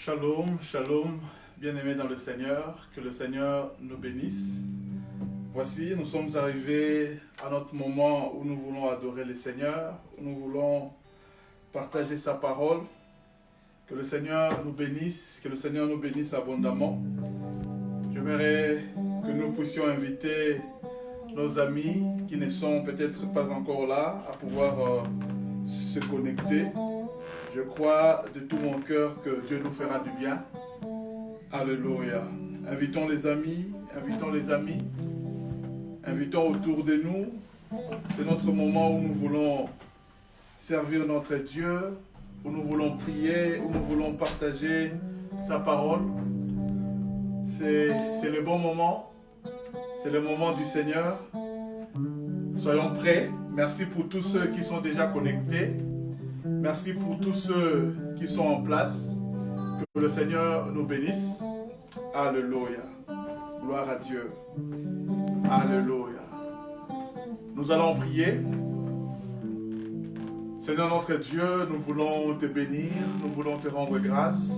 Shalom, shalom, bien-aimés dans le Seigneur, que le Seigneur nous bénisse. Voici, nous sommes arrivés à notre moment où nous voulons adorer le Seigneur, où nous voulons partager sa parole. Que le Seigneur nous bénisse, que le Seigneur nous bénisse abondamment. J'aimerais que nous puissions inviter nos amis qui ne sont peut-être pas encore là à pouvoir se connecter. Je crois de tout mon cœur que Dieu nous fera du bien. Alléluia. Invitons les amis, invitons autour de nous. C'est notre moment où nous voulons servir notre Dieu, où nous voulons prier, où nous voulons partager sa parole. C'est le bon moment, c'est le moment du Seigneur. Soyons prêts. Merci pour tous ceux qui sont déjà connectés. Merci pour tous ceux qui sont en place. Que le Seigneur nous bénisse. Alléluia. Gloire à Dieu. Alléluia. Nous allons prier. Seigneur notre Dieu, nous voulons te bénir, nous voulons te rendre grâce.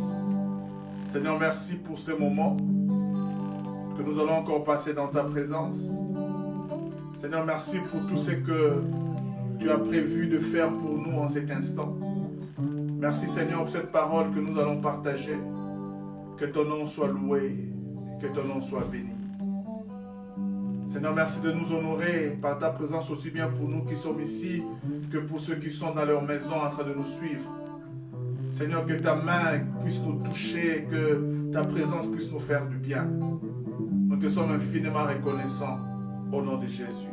Seigneur, merci pour ce moment que nous allons encore passer dans ta présence. Seigneur, merci pour tout ce que tu as prévu de faire pour nous en cet instant. Merci Seigneur pour cette parole que nous allons partager. Que ton nom soit loué, que ton nom soit béni. Seigneur, merci de nous honorer par ta présence aussi bien pour nous qui sommes ici que pour ceux qui sont dans leur maison en train de nous suivre. Seigneur, que ta main puisse nous toucher, que ta présence puisse nous faire du bien. Nous te sommes infiniment reconnaissants au nom de Jésus.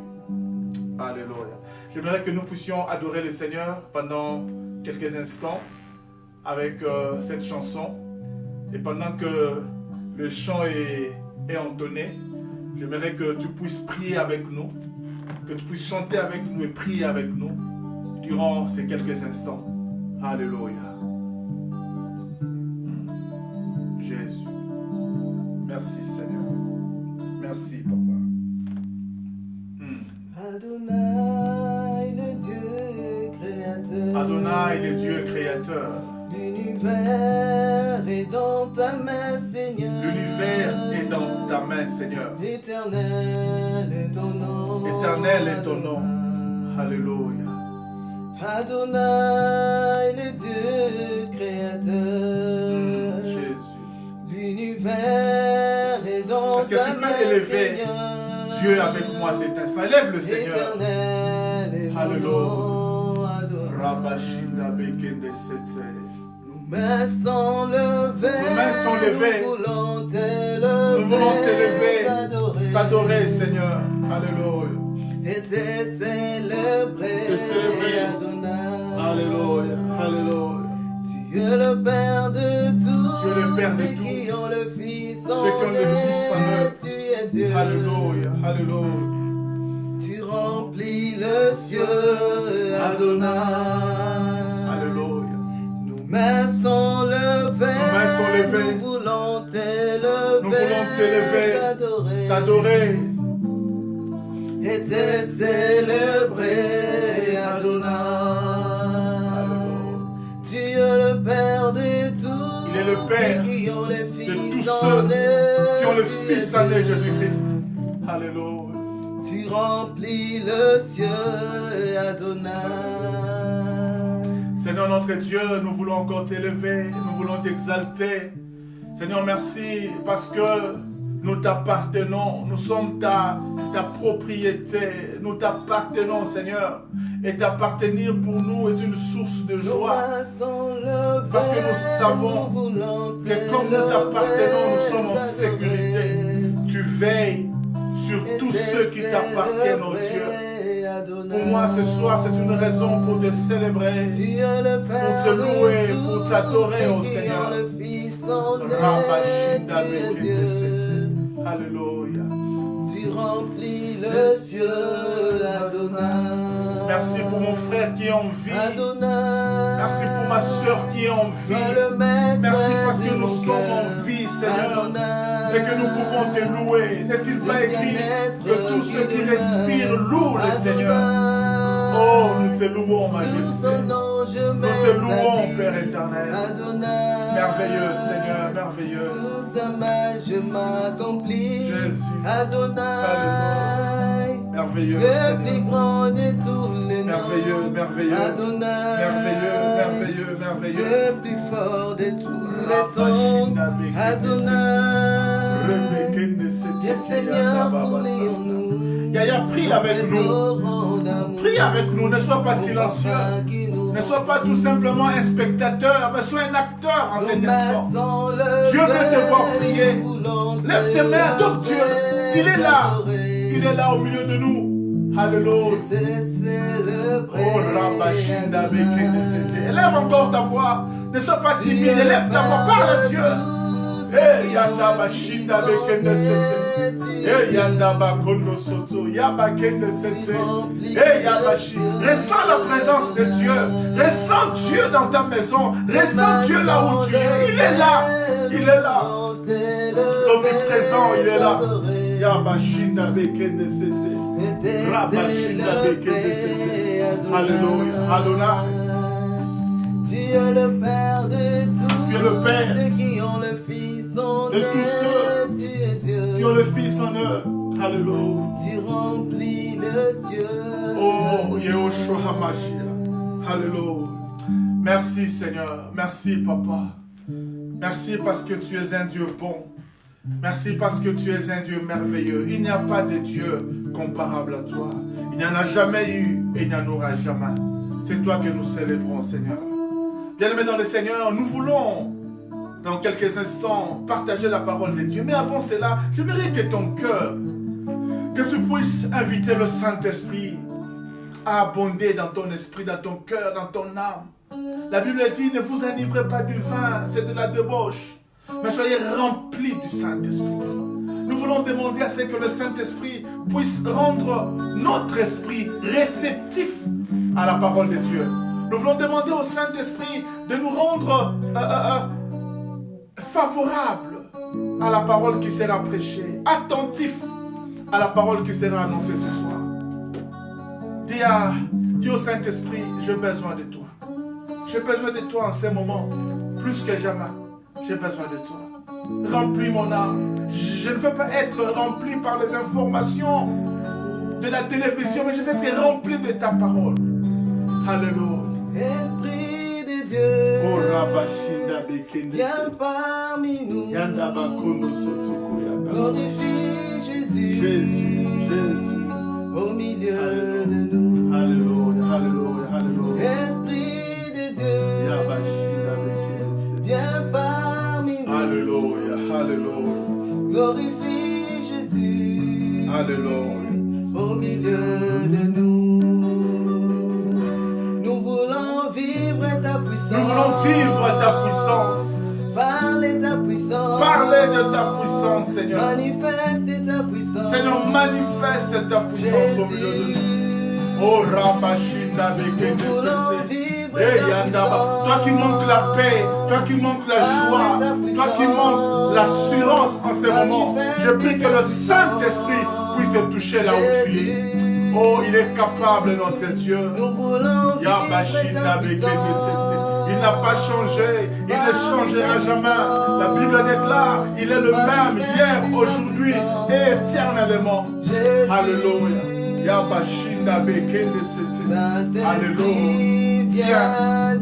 Alléluia. J'aimerais que nous puissions adorer le Seigneur pendant quelques instants avec cette chanson. Et pendant que le chant est entonné, j'aimerais que tu puisses prier avec nous, que tu puisses chanter avec nous et prier avec nous durant ces quelques instants. Alléluia. Jésus. Merci Seigneur. Merci Papa. Adonai, le Dieu créateur. Adonai, le Dieu créateur. L'univers est dans ta main, Seigneur. L'univers est dans ta main, Seigneur. Éternel est ton nom. Éternel est ton nom. Alléluia. Adonai, le Dieu créateur. Jésus. L'univers est dans Est-ce que ta tu main, peux élever Seigneur. Dieu avec moi cet instant? Élève le Seigneur. Éternel est ton Alléluia. nom, Adonai. Rabashinda Bekende Sete. Nos mains sont levées. Nos mains sont levées. Nous voulons t'élever. Nous voulons t'élever, t'adorer. t'adorer, Seigneur. Alléluia. Et te célébrer. Te célébrer. Adonai. Alléluia. Alléluia. Tu es le Père de tous. Tu es le Père de ceux tous. qui ont le Fils en Ceux qui ont le Fils en eux. Tu es Dieu. Alléluia. Alléluia. Tu remplis le ciel, Adonai. Alléluia. Nos mains sont levées. Nos mains sont levées. Nous voulons t'élever. Nous voulons t'élever, t'adorer. t'adorer. Et te célébrer, Adonai. Tu es le Père de tous. Il est le Père ceux qui ont les de Fils tous en ceux eux. qui ont le Tu es Fils en eux, Dieu. Jésus-Christ. Alléluia. Tu remplis le ciel, Adonai. Seigneur notre Dieu, nous voulons encore t'élever, nous voulons t'exalter. Seigneur, merci parce que nous t'appartenons, nous sommes ta propriété, nous t'appartenons, Seigneur. Et t'appartenir pour nous est une source de joie. Parce que nous savons que comme nous t'appartenons, nous sommes en sécurité. Tu veilles sur tous ceux qui t'appartiennent, oh Dieu. Pour moi, ce soir, c'est une raison pour te célébrer, pour te louer, pour t'adorer, oh Seigneur. Alléluia. Tu remplis le ciel, Adonai. Merci pour mon frère qui est en vie. Adonai. Merci pour ma soeur qui est en vie. Merci parce que nous sommes en vie, Seigneur. Et que nous pouvons te louer. N'est-il pas écrit que tous ceux qui respirent louent le Seigneur? Oh, nous te louons, Majesté. Sous ton nom, je promesses. Nous te louons, Père éternel. Adonai. Merveilleux, Seigneur, merveilleux. Sous ta main, je m'accomplis. Jésus. Adonai. Merveilleux, Le Seigneur. plus grand de tous les noms. Merveilleux, merveilleux. Adonai. Merveilleux, merveilleux, merveilleux. Le plus fort de tous les temps. Adonai. Dieu Seigneur, nous. Yaya, prie avec nous. Prie avec nous, ne sois pas silencieux. Ne sois pas tout simplement un spectateur, mais sois un acteur en cet instant. Dieu veut te voir prier. Lève tes mains, adore Dieu. Il est là. Il est là au milieu de nous. Alléluia. Oh, Rabashinda Bekene. Élève encore ta voix. Ne sois pas timide. Élève ta voix. Parle à Dieu. Eh, Yanda Bashinda Bekene Sete. Eh, Yanda Bakono Soto. Yabakene Sete. Eh, Yabashi. Ressens la présence de Dieu. Ressens Dieu dans ta maison. Ressens Dieu là où tu es. Il est là. Il est là. L'omniprésent, il est là. Yabashinda Bekene Sete. Rabashinda Bekene Sete. Alléluia. Adonai. Tu es le Père de tous. Tu es le Père. Ceux qui ont le Fils en De tous eux. ceux Tu es Dieu. qui ont le Fils en eux. Alléluia. Tu remplis le ciel. Oh, Yehoshua HaMashiach. Alléluia. Merci Seigneur. Merci Papa. Merci parce que tu es un Dieu bon. Merci parce que tu es un Dieu merveilleux. Il n'y a pas de Dieu comparable à toi. Il n'y en a jamais eu et il n'y en aura jamais. C'est toi que nous célébrons, Seigneur. Bien-aimés dans le Seigneur, nous voulons dans quelques instants partager la parole de Dieu. Mais avant cela, j'aimerais que ton cœur, que tu puisses inviter le Saint-Esprit à abonder dans ton esprit, dans ton cœur, dans ton âme. La Bible dit, ne vous enivrez pas du vin, c'est de la débauche, mais soyez remplis du Saint-Esprit. Nous voulons demander à ce que le Saint-Esprit puisse rendre notre esprit réceptif à la parole de Dieu. Nous voulons demander au Saint-Esprit de nous rendre favorables à la parole qui sera prêchée, attentifs à la parole qui sera annoncée ce soir. Dis au Saint-Esprit, j'ai besoin de toi. J'ai besoin de toi en ces moments, plus que jamais. J'ai besoin de toi. Remplis mon âme. Je ne veux pas être rempli par les informations de la télévision, mais je veux être rempli de ta parole. Alléluia. Esprit de Dieu, Oh, Rabashinda Bekene. viens parmi nous. Yanda Bakono Sotoko Yanda. Glorifie Jésus, Jésus, Jésus. au milieu de nous. Alléluia, alléluia, alléluia. Esprit de Dieu, Yabashinda Bekene. viens parmi nous. Alléluia, alléluia. Glorifie Jésus, Alléluia. au milieu de nous. Nous voulons vivre ta puissance. Nous voulons vivre ta puissance. Parler ta puissance. Parler de ta puissance, Seigneur. Manifeste ta puissance. Seigneur, manifeste ta puissance au milieu de nous. Oh, Rabashinda Bekene. Nous voulons vivre Hey, ta Yandaba. puissance. Toi qui manques la paix, toi qui manques la joie, toi qui manques l'assurance en ce moment, je prie que le Saint-Esprit puisse te toucher là où tu es. Oh, il est capable, notre Dieu. Nous voulons Yabashinda Bekene Sete. Il n'a pas changé, il ne changera jamais. La Bible déclare, il est le même hier, aujourd'hui et éternellement. Alléluia. Yabashinda Bekene Sete. Alléluia.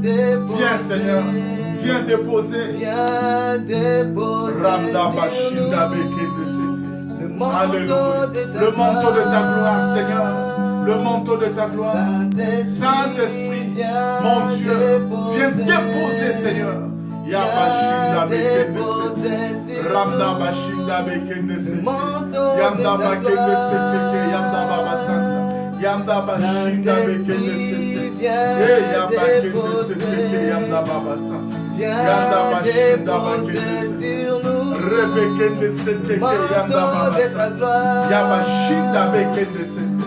Viens Seigneur, viens déposer. Viens déposer. Ramda Bashinda Bekene Sete. Le manteau Alléluia. de ta Le manteau de ta gloire, gloire. Seigneur. Le manteau de ta gloire. Saint-Esprit, mon Dieu, viens déposer, Seigneur. Yabashinda Bekene Sete. Ramda Bashinda Bekene Sete. Yanda Bakene Sete. Yanda Baba Santa. Yanda Bashinda Bekene Sete. Yanda Bakene Sete. Yanda Baba Santa. Yanda Bashinda Bakene Sete. Rebekene Sete. Yanda Baba Santa. Yabashinda Bekene Sete.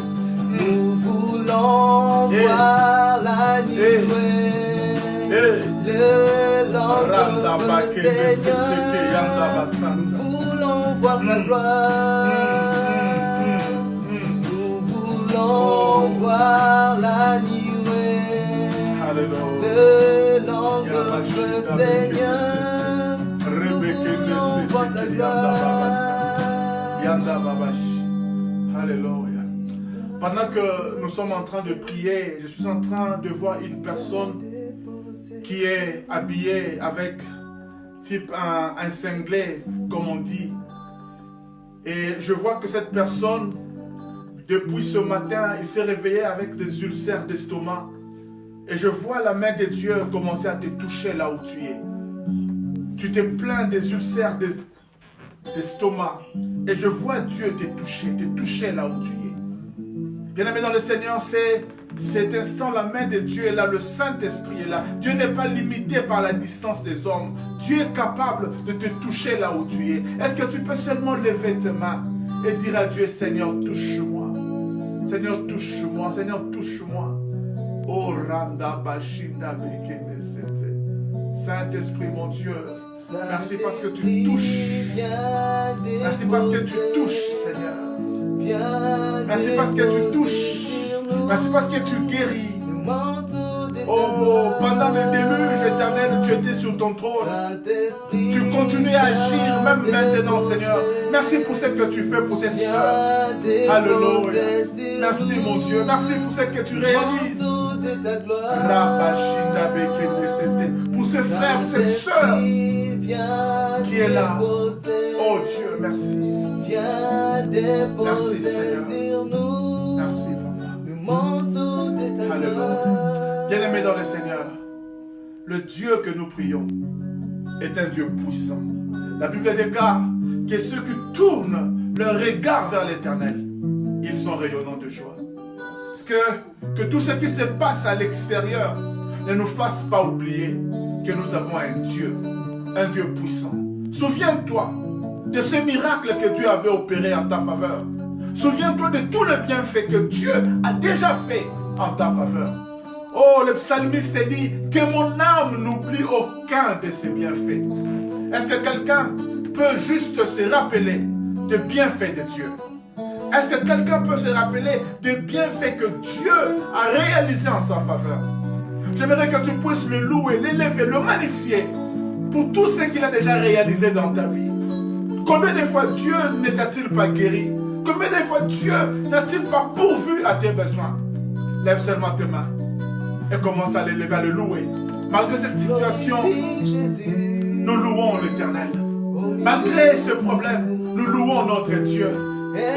Nous voulons voir la nuée, le lendemain, Seigneur. Nous voulons voir la gloire. Nous voulons voir la nuée, Alléluia. que l'ange Seigneur nous envoie ta gloire. Alléluia. Pendant que nous sommes en train de prier, je suis en train de voir une personne qui est habillée avec type un cinglet, comme on dit. Et je vois que cette personne, depuis ce matin, il s'est réveillé avec des ulcères d'estomac. Et je vois la main de Dieu commencer à te toucher là où tu es. Tu te plains des ulcères d'estomac. Et je vois Dieu te toucher là où tu es. Bien-aimé dans le Seigneur, c'est cet instant, la main de Dieu est là, le Saint-Esprit est là. Dieu n'est pas limité par la distance des hommes. Dieu est capable de te toucher là où tu es. Est-ce que tu peux seulement lever tes mains et dire à Dieu, Seigneur, touche-moi. Seigneur, touche-moi. Seigneur, touche-moi. Oh, Randa Bashinda Bekenesete. Saint-Esprit, mon Dieu, merci parce que tu touches. Merci parce que tu touches, Seigneur. Merci parce que tu touches. Merci parce que tu guéris. Oh, pendant le déluge éternel, tu étais sur ton trône. Tu continues à agir même maintenant, Seigneur. Merci pour ce que tu fais pour cette soeur. Alléluia. Merci, mon Dieu. Merci pour ce que tu réalises. Pour ce frère, pour cette soeur qui est là. Oh Dieu, merci. Merci, Seigneur. Merci, Papa. Alléluia. Bien-aimé dans le Seigneur, le Dieu que nous prions est un Dieu puissant. La Bible déclare que ceux qui tournent leur regard vers l'Éternel, ils sont rayonnants de joie. Que tout ce qui se passe à l'extérieur ne nous fasse pas oublier que nous avons un Dieu puissant. Souviens-toi de ce miracle que Dieu avait opéré en ta faveur. Souviens-toi de tout le bienfait que Dieu a déjà fait en ta faveur. Oh, le psalmiste dit que mon âme n'oublie aucun de ses bienfaits. Est-ce que quelqu'un peut juste se rappeler des bienfaits de Dieu? Est-ce que quelqu'un peut se rappeler des bienfaits que Dieu a réalisés en sa faveur? J'aimerais que tu puisses le louer, l'élever, le magnifier pour tout ce qu'il a déjà réalisé dans ta vie. Combien de fois Dieu ne t'a-t-il pas guéri? Combien de fois Dieu n'a-t-il pas pourvu à tes besoins? Lève seulement tes mains et commence à l'élever, à le louer. Malgré cette situation, nous louons l'Éternel. Malgré ce problème, nous louons notre Dieu.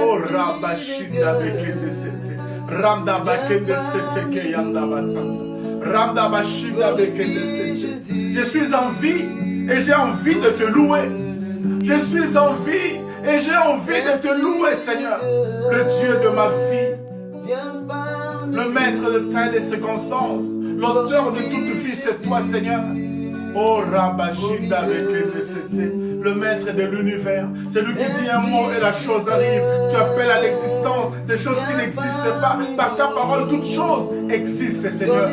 Oh, Rabashinda Bekende Sete. Ramda Bakende Sete Keyanda Basanta. Ramda Bashinda Bekende Sete. Je suis en vie et j'ai envie de te louer. Je suis en vie et j'ai envie de te louer, Seigneur. Le Dieu de ma vie. Le maître de temps et des circonstances. L'auteur de toute vie, c'est toi, Seigneur. Oh, Rabashinda Bekende Sete. Le maître de l'univers, c'est lui qui dit un mot et la chose arrive. Tu appelles à l'existence des choses qui n'existent pas. Par ta parole, toutes choses existent, Seigneur.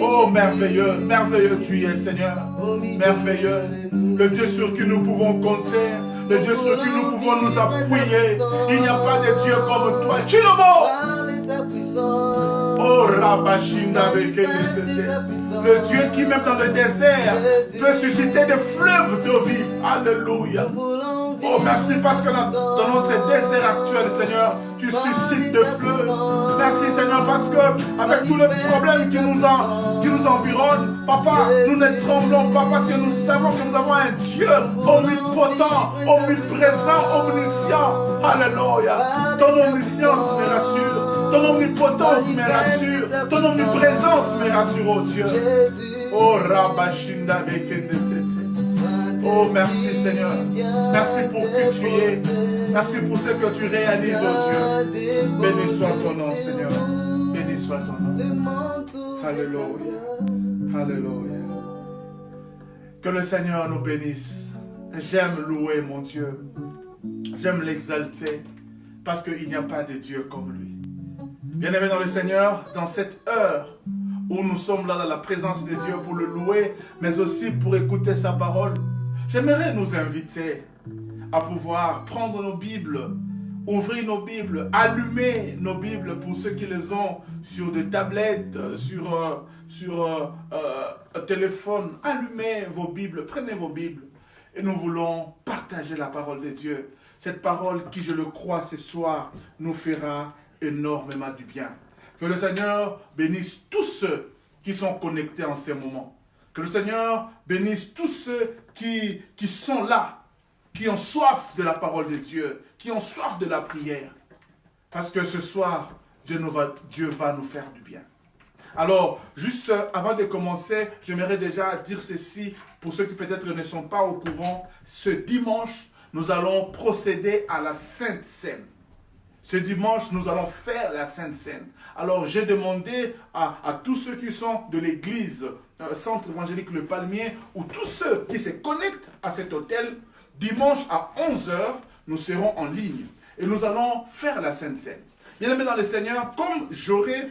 Oh, merveilleux, merveilleux tu es, Seigneur. Merveilleux, le Dieu sur qui nous pouvons compter, le Dieu sur qui nous pouvons nous appuyer. Il n'y a pas de Dieu comme toi. Chilobo! Oh, Rabashinda Bekende. Le Dieu qui, même dans le désert, peut susciter des fleuves d'eau vive. Alléluia. Oh, merci parce que dans notre désert actuel, Seigneur, tu suscites des fleuves. Merci, Seigneur, parce que avec tous les problèmes qui nous environnent, Papa, nous ne tremblons pas parce que nous savons que nous avons un Dieu omnipotent, omniprésent, omniscient. Alléluia. Ton omniscience me rassure. Ton omnipotence me rassure. Ton omniprésence me rassure, oh Dieu. Oh, Rabashinda Bekende Sete. Oh, merci Seigneur. Merci pour qui tu es. Merci pour ce que tu réalises, oh Dieu. Béni soit ton nom, Seigneur. Béni soit ton nom. Alléluia. Alléluia. Que le Seigneur nous bénisse. J'aime louer mon Dieu. J'aime l'exalter parce qu'il n'y a pas de Dieu comme lui. Bien-aimés dans le Seigneur, dans cette heure où nous sommes là dans la présence de Dieu pour le louer, mais aussi pour écouter sa parole, j'aimerais nous inviter à pouvoir prendre nos Bibles ouvrir nos Bibles, allumer nos Bibles pour ceux qui les ont sur des tablettes, sur un téléphone. Allumez vos Bibles, prenez vos Bibles. Et nous voulons partager la parole de Dieu. Cette parole qui, je le crois, ce soir, nous fera énormément du bien. Que le Seigneur bénisse tous ceux qui sont connectés en ces moments. Que le Seigneur bénisse tous ceux qui sont là, qui ont soif de la parole de Dieu, qui ont soif de la prière. Parce que ce soir, Dieu va nous faire du bien. Alors, juste avant de commencer, j'aimerais déjà dire ceci, pour ceux qui peut-être ne sont pas au courant. Ce dimanche, nous allons procéder à la Sainte Seine. Ce dimanche, nous allons faire la Sainte Seine. Alors, j'ai demandé à tous ceux qui sont de l'église, Centre évangélique Le Palmier, ou tous ceux qui se connectent à cet hôtel, dimanche à 11 h, nous serons en ligne. Et nous allons faire la Sainte Seine. Bien-aimés dans le Seigneur, comme j'aurai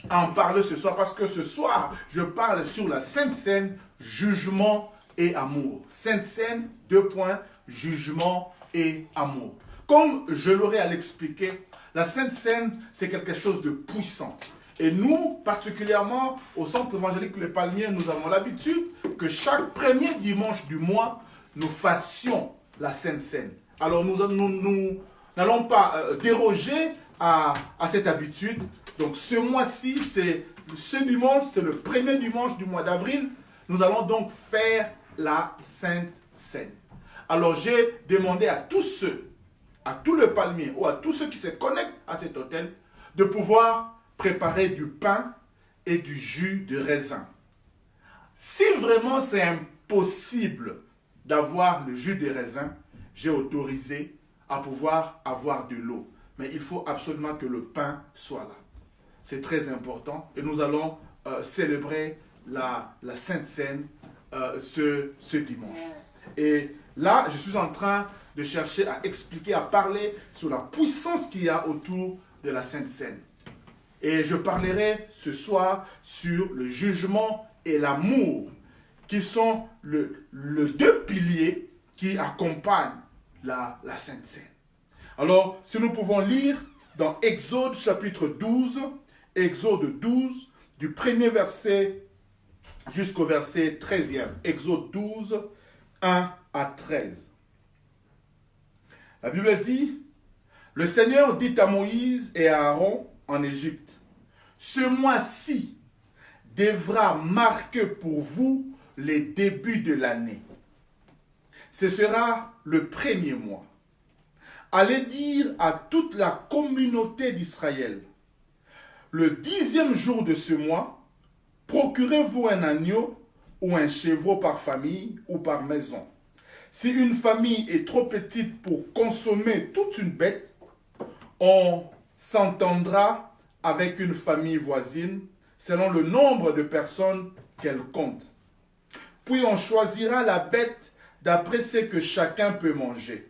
à en parler ce soir, parce que ce soir, je parle sur la Sainte Seine, jugement et amour. Sainte Seine, 2 points, jugement et amour. Comme je l'aurai à l'expliquer, la Sainte Seine, c'est quelque chose de puissant. Et nous, particulièrement au Centre évangélique Le Palmier, nous avons l'habitude que chaque premier dimanche du mois, nous fassions la Sainte Seine. Alors nous n'allons pas déroger à cette habitude. Donc ce mois-ci, ce dimanche, c'est le premier dimanche du mois d'avril. Nous allons donc faire la Sainte Seine. Alors j'ai demandé à tous ceux, à tout le palmier ou à tous ceux qui se connectent à cet hôtel, de pouvoir préparer du pain et du jus de raisin. Si vraiment c'est impossible d'avoir le jus de raisin, j'ai autorisé à pouvoir avoir de l'eau. Mais il faut absolument que le pain soit là. C'est très important. Et nous allons célébrer la Sainte Seine ce dimanche. Et là, je suis en train de chercher à expliquer, à parler sur la puissance qu'il y a autour de la Sainte Seine. Et je parlerai ce soir sur le jugement et l'amour, qui sont les 2 piliers qui accompagnent la Sainte Seine. Alors, si nous pouvons lire dans Exode chapitre 12, Exode 12, du premier verset jusqu'au verset 13e. Exode 12, 1 à 13. La Bible dit, « Le Seigneur dit à Moïse et à Aaron en Égypte, « Ce mois-ci devra marquer pour vous les débuts de l'année. Ce sera le 1er mois. Allez dire à toute la communauté d'Israël, le 10e jour de ce mois, procurez-vous un agneau ou un chevreau par famille ou par maison. Si une famille est trop petite pour consommer toute une bête, on s'entendra avec une famille voisine selon le nombre de personnes qu'elle compte. Puis on choisira la bête d'après ce que chacun peut manger.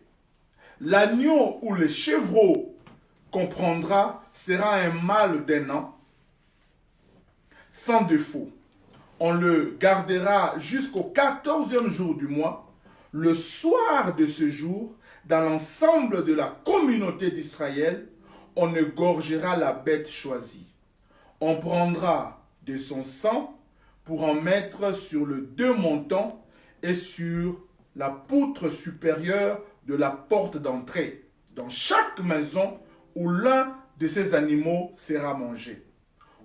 L'agneau ou le chevreau qu'on prendra sera un mâle d'1 an, sans défaut. On le gardera jusqu'au 14e jour du mois. Le soir de ce jour, dans l'ensemble de la communauté d'Israël, on égorgera la bête choisie. On prendra de son sang pour en mettre sur le 2 montants et sur la poutre supérieure de la porte d'entrée, dans chaque maison où l'un de ces animaux sera mangé.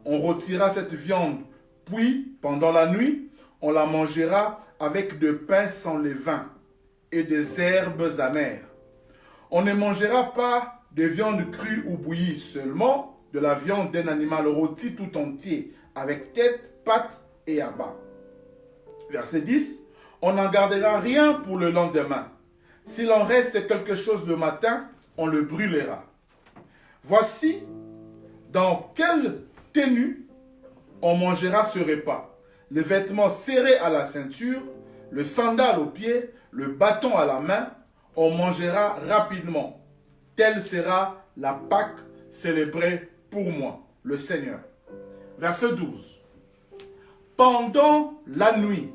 On retirera cette viande, puis, pendant la nuit, on la mangera avec de pain sans levain et des herbes amères. On ne mangera pas de viande crue ou bouillie, seulement de la viande d'un animal rôti tout entier, avec tête, pattes et abats. Verset 10. On n'en gardera rien pour le lendemain. S'il en reste quelque chose le matin, on le brûlera. Voici dans quelle tenue on mangera ce repas. Les vêtements serrés à la ceinture, le sandal aux pieds, le bâton à la main, on mangera rapidement. Telle sera la Pâque célébrée pour moi, le Seigneur. Verset 12. Pendant la nuit,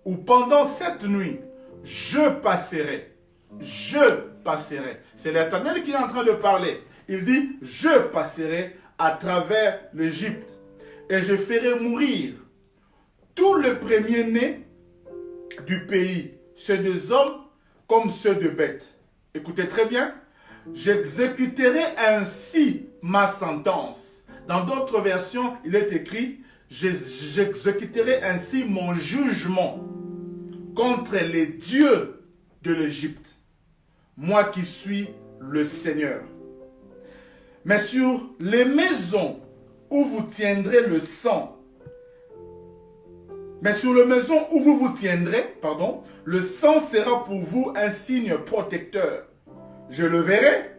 ou pendant cette nuit, je passerai. je passerai. C'est l'Éternel qui est en train de parler. Il dit, je passerai à travers l'Égypte et je ferai mourir tout le premier-né du pays, ceux des hommes comme ceux de bêtes. Écoutez très bien. J'exécuterai ainsi ma sentence. Dans d'autres versions, il est écrit, j'exécuterai ainsi mon jugement contre les dieux de l'Égypte, moi qui suis le Seigneur. Mais sur les maisons où vous tiendrez le sang, le sang sera pour vous un signe protecteur. Je le verrai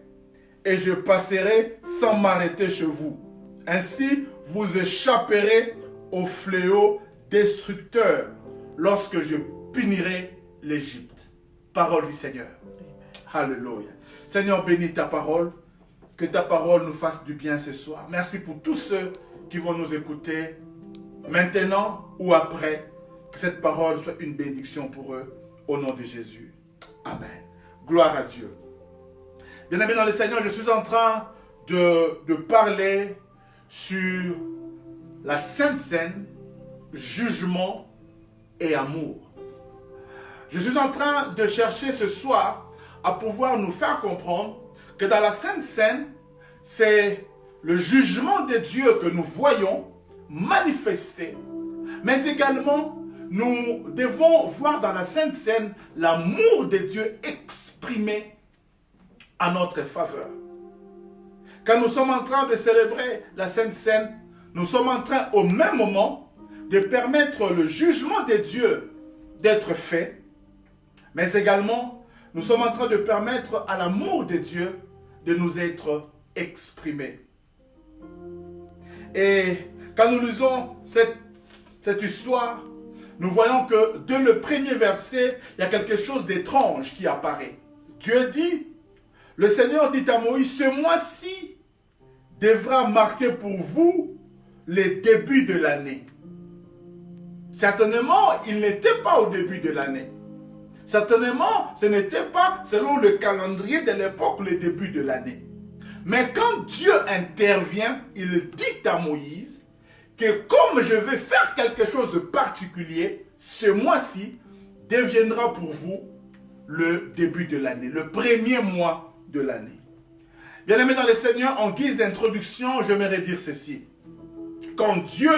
et je passerai sans m'arrêter chez vous. Ainsi, vous échapperez au fléau destructeur lorsque je punirai l'Égypte. Parole du Seigneur. Alléluia. Seigneur, bénis ta parole. Que ta parole nous fasse du bien ce soir. Merci pour tous ceux qui vont nous écouter maintenant ou après. Que cette parole soit une bénédiction pour eux. Au nom de Jésus. Amen. Gloire à Dieu. Bien-aimés dans le Seigneur, je suis en train de parler sur la Sainte Seine, jugement et amour. Je suis en train de chercher ce soir à pouvoir nous faire comprendre que dans la Sainte Seine, c'est le jugement de Dieu que nous voyons manifester, mais également nous devons voir dans la Sainte Seine l'amour de Dieu exprimé à notre faveur. Quand nous sommes en train de célébrer la Sainte Seine, nous sommes en train au même moment de permettre le jugement de Dieu d'être fait, mais également nous sommes en train de permettre à l'amour de Dieu de nous être exprimé. Et quand nous lisons cette histoire, nous voyons que dès le premier verset, il y a quelque chose d'étrange qui apparaît. Dieu dit, le Seigneur dit à Moïse, ce mois-ci devra marquer pour vous les débuts de l'année. Certainement, il n'était pas au début de l'année. Certainement, ce n'était pas selon le calendrier de l'époque le début de l'année. Mais quand Dieu intervient, il dit à Moïse que comme je vais faire quelque chose de particulier, ce mois-ci deviendra pour vous le début de l'année, le premier mois de l'année. Bien-aimés dans le Seigneur, en guise d'introduction, j'aimerais dire ceci. Quand Dieu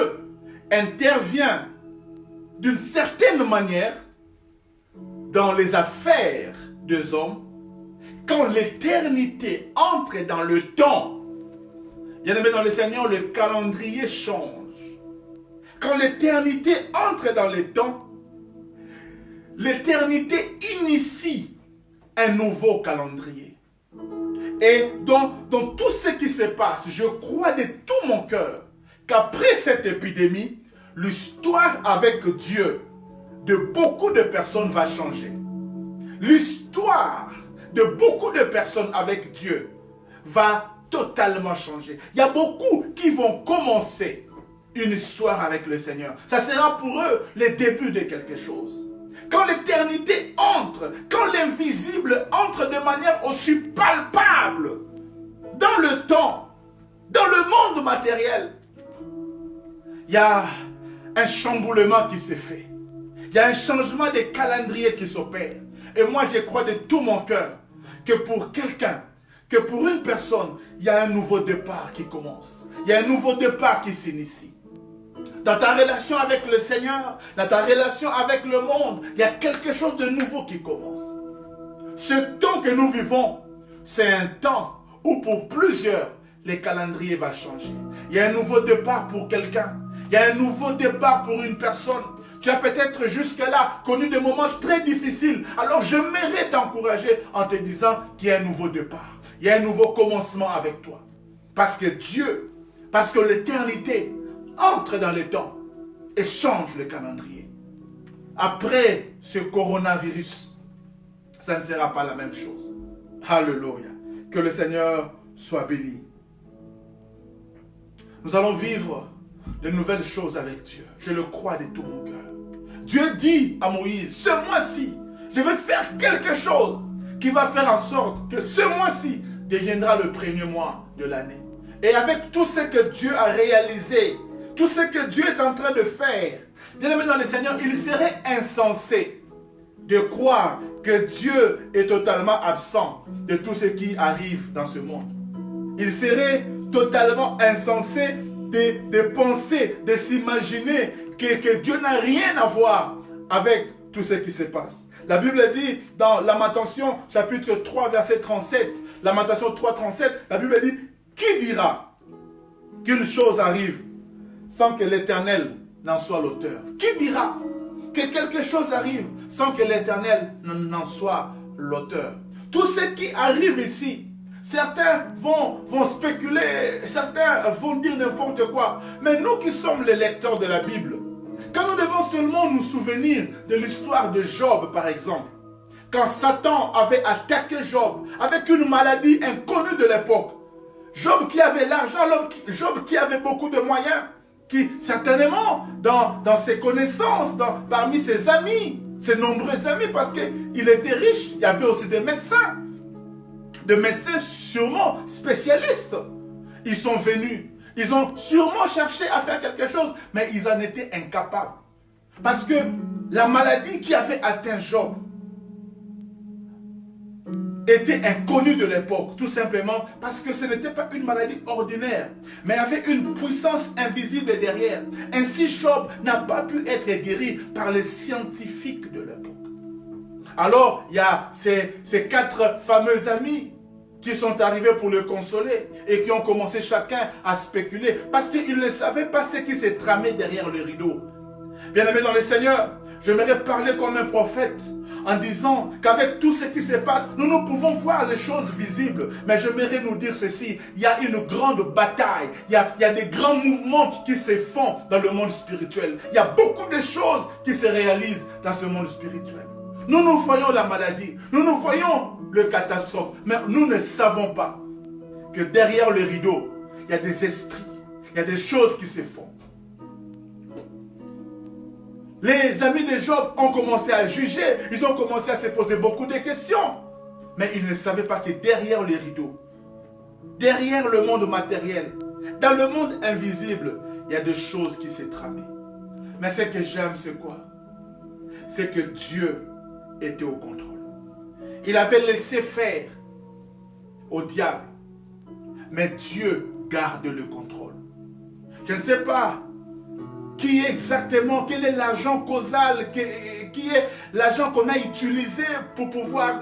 intervient d'une certaine manière dans les affaires des hommes, quand l'éternité entre dans le temps, bien-aimés dans le Seigneur, le calendrier change. Quand l'éternité entre dans le temps, l'éternité initie un nouveau calendrier. Et dans tout ce qui se passe, je crois de tout mon cœur qu'après cette épidémie, l'histoire avec Dieu de beaucoup de personnes va changer. L'histoire de beaucoup de personnes avec Dieu va totalement changer. Il y a beaucoup qui vont commencer une histoire avec le Seigneur. Ça sera pour eux le début de quelque chose. Quand l'éternité entre, quand l'invisible entre de manière aussi palpable dans le temps, dans le monde matériel, il y a un chamboulement qui se fait. Il y a un changement de calendrier qui s'opère. Et moi, je crois de tout mon cœur que pour quelqu'un, que pour une personne, il y a un nouveau départ qui commence. Il y a un nouveau départ qui s'initie. Dans ta relation avec le Seigneur, dans ta relation avec le monde, il y a quelque chose de nouveau qui commence. Ce temps que nous vivons, c'est un temps où pour plusieurs, le calendrier va changer. Il y a un nouveau départ pour quelqu'un. Il y a un nouveau départ pour une personne. Tu as peut-être jusque-là connu des moments très difficiles. Alors j'aimerais t'encourager en te disant qu'il y a un nouveau départ. Il y a un nouveau commencement avec toi. Parce que Dieu, parce que l'éternité entre dans le temps et change le calendrier. Après ce coronavirus, ça ne sera pas la même chose. Alléluia. Que le Seigneur soit béni. Nous allons vivre de nouvelles choses avec Dieu. Je le crois de tout mon cœur. Dieu dit à Moïse, ce mois-ci, je vais faire quelque chose qui va faire en sorte que ce mois-ci deviendra le premier mois de l'année. Et avec tout ce que Dieu a réalisé, tout ce que Dieu est en train de faire, bien aimé dans le Seigneur, il serait insensé de croire que Dieu est totalement absent de tout ce qui arrive dans ce monde. Il serait totalement insensé de penser, de s'imaginer que Dieu n'a rien à voir avec tout ce qui se passe. La Bible dit dans Lamentation chapitre 3 verset 37, Lamentation 3 37, la Bible dit: qui dira qu'une chose arrive sans que l'Éternel n'en soit l'auteur? Qui dira que quelque chose arrive sans que l'Éternel n'en soit l'auteur? Tout ce qui arrive ici, certains vont spéculer, certains vont dire n'importe quoi. Mais nous qui sommes les lecteurs de la Bible, quand nous devons seulement nous souvenir de l'histoire de Job, par exemple, quand Satan avait attaqué Job avec une maladie inconnue de l'époque, Job qui avait l'argent, Job qui avait beaucoup de moyens, qui certainement dans ses connaissances, parmi ses amis, ses nombreux amis, parce qu'il était riche, il y avait aussi des médecins sûrement spécialistes. Ils sont venus, ils ont sûrement cherché à faire quelque chose, mais ils en étaient incapables. Parce que la maladie qui avait atteint Job était inconnue de l'époque, tout simplement parce que ce n'était pas une maladie ordinaire, mais avait une puissance invisible derrière. Ainsi, Job n'a pas pu être guéri par les scientifiques de l'époque. Alors, il y a ces 4 fameux amis qui sont arrivés pour le consoler et qui ont commencé chacun à spéculer parce qu'ils ne savaient pas ce qui s'est tramé derrière le rideau. Bien-aimés dans le Seigneur, j'aimerais parler comme un prophète en disant qu'avec tout ce qui se passe, nous pouvons voir les choses visibles. Mais j'aimerais nous dire ceci: il y a une grande bataille, il y a des grands mouvements qui se font dans le monde spirituel. Il y a beaucoup de choses qui se réalisent dans ce monde spirituel. Nous voyons la maladie, nous voyons le catastrophe, mais nous ne savons pas que derrière le rideau, il y a des esprits, il y a des choses qui se font. Les amis de Job ont commencé à juger, ils ont commencé à se poser beaucoup de questions. Mais ils ne savaient pas que derrière les rideaux, derrière le monde matériel, dans le monde invisible, il y a des choses qui se trament. Mais ce que j'aime, c'est quoi? C'est que Dieu était au contrôle. Il avait laissé faire au diable, mais Dieu garde le contrôle. Je ne sais pas qui est exactement, quel est l'agent causal, qui est l'agent qu'on a utilisé pour pouvoir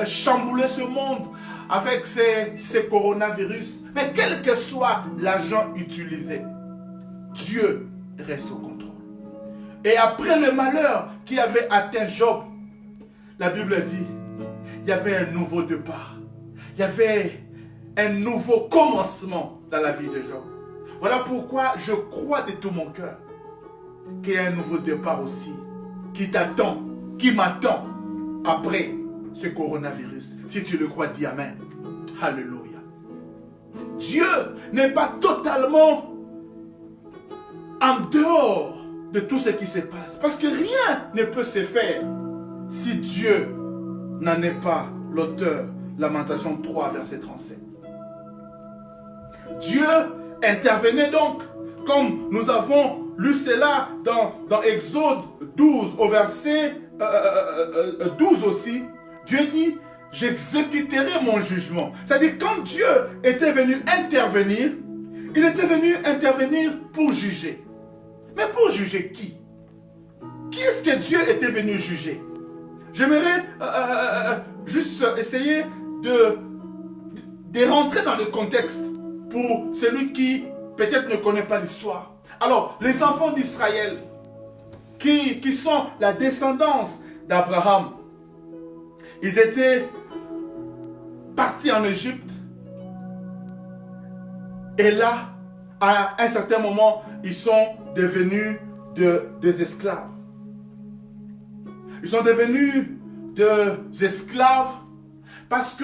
chambouler ce monde avec ces coronavirus. Mais quel que soit l'agent utilisé, Dieu reste au contrôle. Et après le malheur qui avait atteint Job, la Bible dit, il y avait un nouveau départ. Il y avait un nouveau commencement dans la vie de Job. Voilà pourquoi je crois de tout mon cœur qu'il y a un nouveau départ aussi qui t'attend, qui m'attend après ce coronavirus. Si tu le crois, dis Amen. Alléluia. Dieu n'est pas totalement en dehors de tout ce qui se passe. Parce que rien ne peut se faire si Dieu n'en est pas l'auteur. Lamentation 3, verset 37. Dieu intervenait donc, comme nous avons lu cela dans Exode 12, au verset 12 aussi. Dieu dit, j'exécuterai mon jugement. C'est-à-dire, quand Dieu était venu intervenir, il était venu intervenir pour juger. Mais pour juger qui? Qui est-ce que Dieu était venu juger? J'aimerais juste essayer de rentrer dans le contexte pour celui qui peut-être ne connaît pas l'histoire. Alors, les enfants d'Israël, qui sont la descendance d'Abraham, ils étaient partis en Égypte. Et là, à un certain moment, ils sont devenus des esclaves. Ils sont devenus des esclaves parce que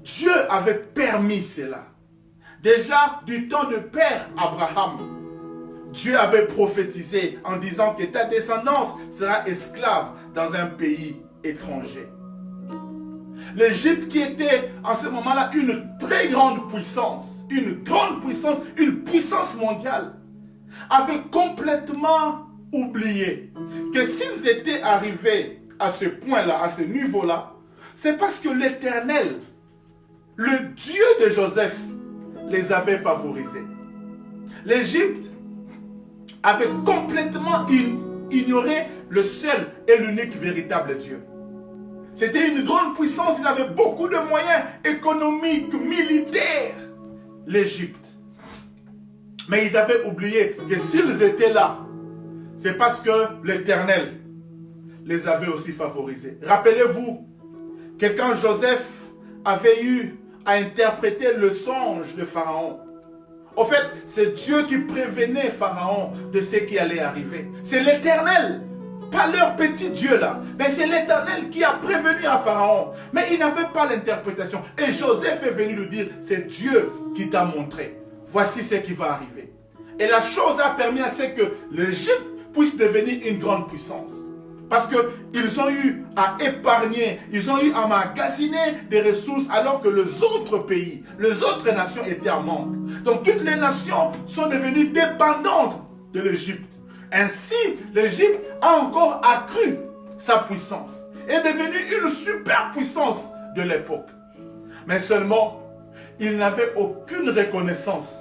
Dieu avait permis cela. Déjà, du temps de père Abraham, Dieu avait prophétisé en disant que ta descendance sera esclave dans un pays étranger. L'Égypte qui était en ce moment-là une très grande puissance, une puissance mondiale, avait complètement oublié que s'ils étaient arrivés à ce point-là, à ce niveau-là, c'est parce que l'Éternel, le Dieu de Joseph, les avait favorisés. L'Égypte avait complètement ignoré le seul et l'unique véritable Dieu. C'était une grande puissance, il avait beaucoup de moyens économiques, militaires, l'Égypte. Mais ils avaient oublié que s'ils étaient là, c'est parce que l'Éternel les avait aussi favorisés. Rappelez-vous que quand Joseph avait eu à interpréter le songe de Pharaon, au fait, c'est Dieu qui prévenait Pharaon de ce qui allait arriver. C'est l'Éternel, pas leur petit Dieu là, mais c'est l'Éternel qui a prévenu à Pharaon. Mais il n'avait pas l'interprétation. Et Joseph est venu lui dire, c'est Dieu qui t'a montré. Voici ce qui va arriver. Et la chose a permis à ce que l'Égypte puisse devenir une grande puissance. Parce qu'ils ont eu à épargner, ils ont eu à magasiner des ressources alors que les autres pays, les autres nations étaient en manque. Donc toutes les nations sont devenues dépendantes de l'Égypte. Ainsi, l'Égypte a encore accru sa puissance. Est devenue une super puissance de l'époque. Mais seulement, ils n'avaient aucune reconnaissance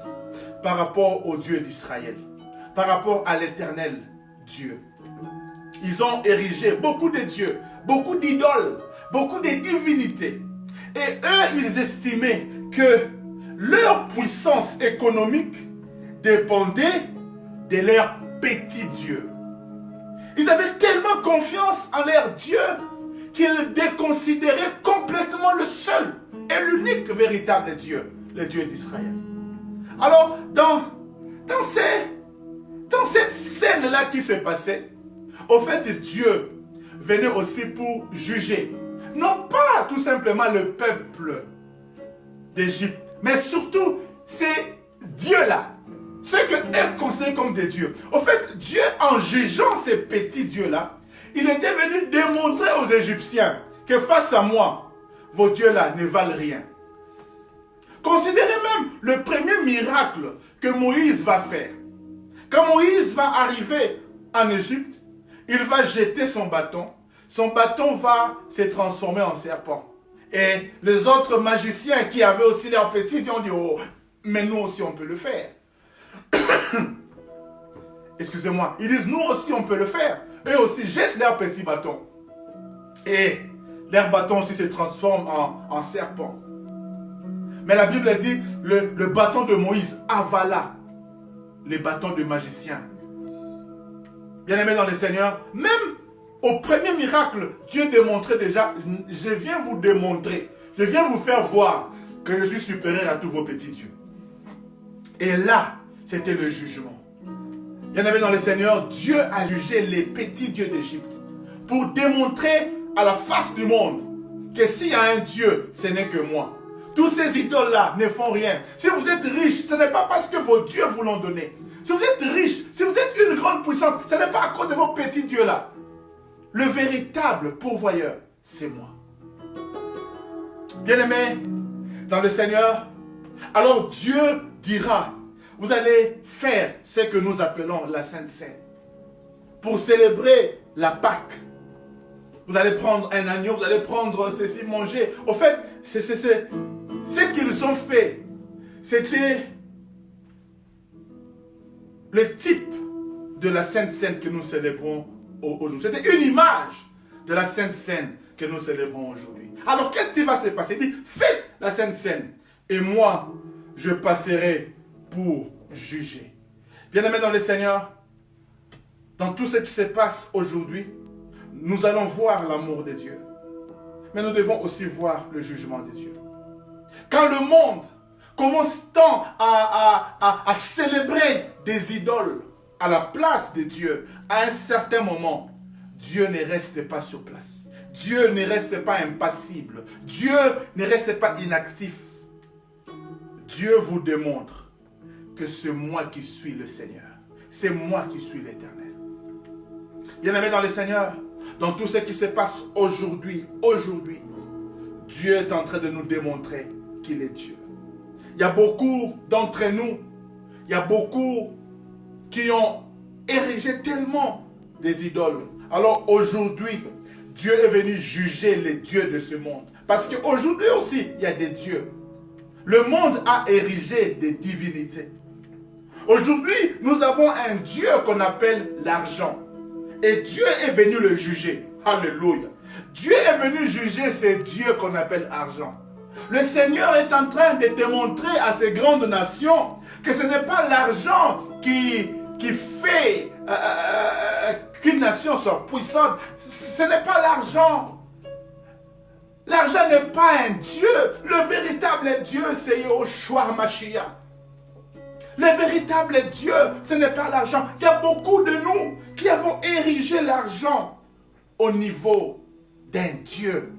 par rapport au Dieu d'Israël, par rapport à l'Éternel Dieu. Ils ont érigé beaucoup de dieux, beaucoup d'idoles, beaucoup de divinités. Et eux, ils estimaient que leur puissance économique dépendait de leur petit Dieu. Ils avaient tellement confiance en leur Dieu qu'ils déconsidéraient complètement le seul et l'unique véritable Dieu, le Dieu d'Israël. Alors, dans cette scène-là qui se passait, au fait, Dieu venait aussi pour juger. Non pas tout simplement le peuple d'Égypte, mais surtout ces dieux-là. Ceux qu'eux considèrent comme des dieux. Au fait, Dieu, en jugeant ces petits dieux-là, il était venu démontrer aux Égyptiens que face à moi, vos dieux-là ne valent rien. Considérez même le premier miracle que Moïse va faire. Quand Moïse va arriver en Égypte, il va jeter son bâton va se transformer en serpent. Et les autres magiciens qui avaient aussi leurs petits dieux ont dit, oh, mais nous aussi on peut le faire. Excusez-moi, ils disent, nous aussi on peut le faire. Eux aussi jettent leurs petits bâtons. Et leur bâton aussi se transforme en serpent. Mais la Bible dit, le bâton de Moïse avala les bâtons de magiciens. Bien-aimés dans le Seigneur, même au premier miracle, Dieu démontrait déjà, je viens vous démontrer, je viens vous faire voir que je suis supérieur à tous vos petits dieux. Et là, c'était le jugement. Bien-aimés dans le Seigneur, Dieu a jugé les petits dieux d'Égypte pour démontrer à la face du monde que s'il y a un Dieu, ce n'est que moi. Tous ces idoles-là ne font rien. Si vous êtes riche, ce n'est pas parce que vos dieux vous l'ont donné. Si vous êtes riche, si vous êtes une grande puissance, ce n'est pas à cause de vos petits dieux-là. Le véritable pourvoyeur, c'est moi. Bien-aimés dans le Seigneur, alors Dieu dira, vous allez faire ce que nous appelons la Sainte Seine. Pour célébrer la Pâque, vous allez prendre un agneau, vous allez prendre ceci, manger. Au fait, ce qu'ils ont fait, c'était le type de la Sainte Seine que nous célébrons aujourd'hui. C'était une image de la Sainte Seine que nous célébrons aujourd'hui. Alors, qu'est-ce qui va se passer? Il dit, faites la Sainte Seine et moi, je passerai pour juger. Bien-aimés dans le Seigneur, dans tout ce qui se passe aujourd'hui, nous allons voir l'amour de Dieu. Mais nous devons aussi voir le jugement de Dieu. Quand le monde commence tant à célébrer des idoles à la place de Dieu, à un certain moment, Dieu ne reste pas sur place. Dieu ne reste pas impassible. Dieu ne reste pas inactif. Dieu vous démontre que c'est moi qui suis le Seigneur. C'est moi qui suis l'Éternel. Bien-aimés dans le Seigneur, Dans tout ce qui se passe aujourd'hui, Dieu est en train de nous démontrer qu'il est Dieu. Il y a beaucoup d'entre nous, il y a beaucoup qui ont érigé tellement des idoles. Alors aujourd'hui, Dieu est venu juger les dieux de ce monde. Parce qu'aujourd'hui aussi, il y a des dieux. Le monde a érigé des divinités. Aujourd'hui, nous avons un Dieu qu'on appelle l'argent. Et Dieu est venu le juger. Alléluia. Dieu est venu juger ces dieux qu'on appelle argent. Le Seigneur est en train de démontrer à ces grandes nations que ce n'est pas l'argent qui fait qu'une nation soit puissante. Ce n'est pas l'argent. L'argent n'est pas un Dieu. Le véritable Dieu, c'est Yahushua Mashiach. Le véritable Dieu, ce n'est pas l'argent. Il y a beaucoup de nous qui avons érigé l'argent au niveau d'un Dieu.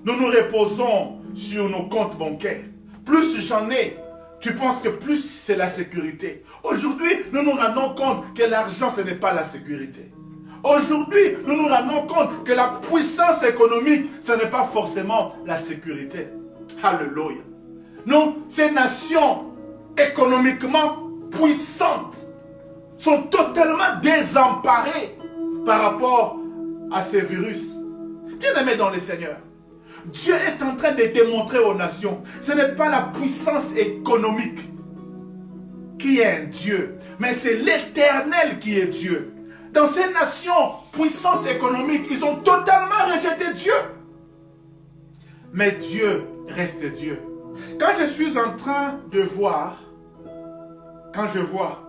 Nous nous reposons sur nos comptes bancaires. Plus j'en ai, tu penses que plus c'est la sécurité. Aujourd'hui, nous nous rendons compte que l'argent, ce n'est pas la sécurité. Aujourd'hui, nous nous rendons compte que la puissance économique, ce n'est pas forcément la sécurité. Alléluia. Non, ces nations économiquement puissantes sont totalement désemparées par rapport à ces virus. Bien-aimés dans le Seigneur, Dieu est en train de démontrer aux nations, ce n'est pas la puissance économique qui est un Dieu, mais c'est l'Éternel qui est Dieu. Dans ces nations puissantes économiques, ils ont totalement rejeté Dieu. Mais Dieu reste Dieu. Quand je suis en train de voir, quand je vois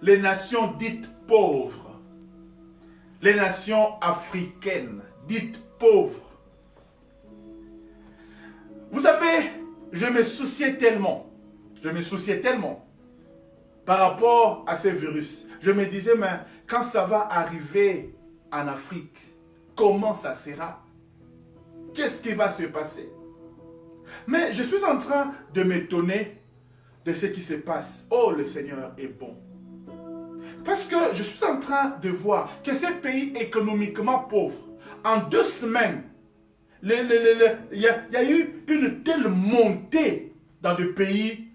les nations dites pauvres, les nations africaines dites pauvres, vous savez, je me souciais tellement par rapport à ces virus. Je me disais, mais quand ça va arriver en Afrique, comment ça sera? Qu'est-ce qui va se passer? Mais je suis en train de m'étonner de ce qui se passe. Oh, le Seigneur est bon. Parce que je suis en train de voir que ces pays économiquement pauvres, en 2 semaines, il y a eu une telle montée dans des pays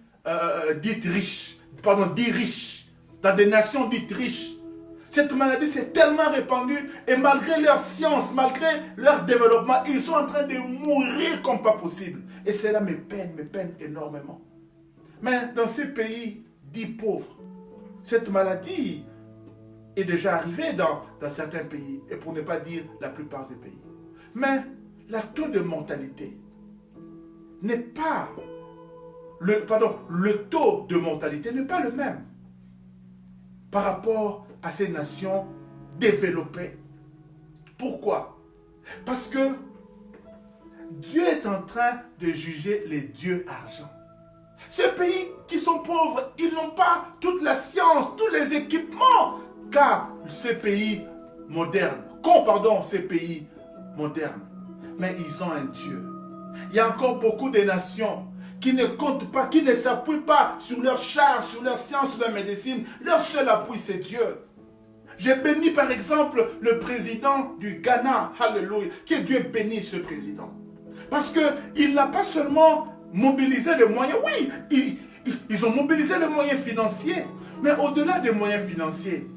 dits riches, dans des nations dites riches. Cette maladie s'est tellement répandue et malgré leur science, malgré leur développement, ils sont en train de mourir comme pas possible. Et cela me peine énormément. Mais dans ces pays dits pauvres, cette maladie est déjà arrivée dans certains pays, et pour ne pas dire la plupart des pays. Mais le taux de mortalité n'est pas, le taux de mortalité n'est pas le même par rapport à ces nations développées. Pourquoi? Parce que Dieu est en train de juger les dieux argent. Ces pays qui sont pauvres, ils n'ont pas toute la science, tous les équipements qu'a ces pays modernes. Ces pays modernes. Mais ils ont un Dieu. Il y a encore beaucoup de nations qui ne comptent pas, qui ne s'appuient pas sur leur char, sur leur science, sur leur médecine. Leur seul appui, c'est Dieu. J'ai béni par exemple le président du Ghana, alléluia, que Dieu bénisse ce président. Parce qu'il n'a pas seulement mobilisé les moyens, oui, ils ont mobilisé les moyens financiers, mais au-delà des moyens financiers,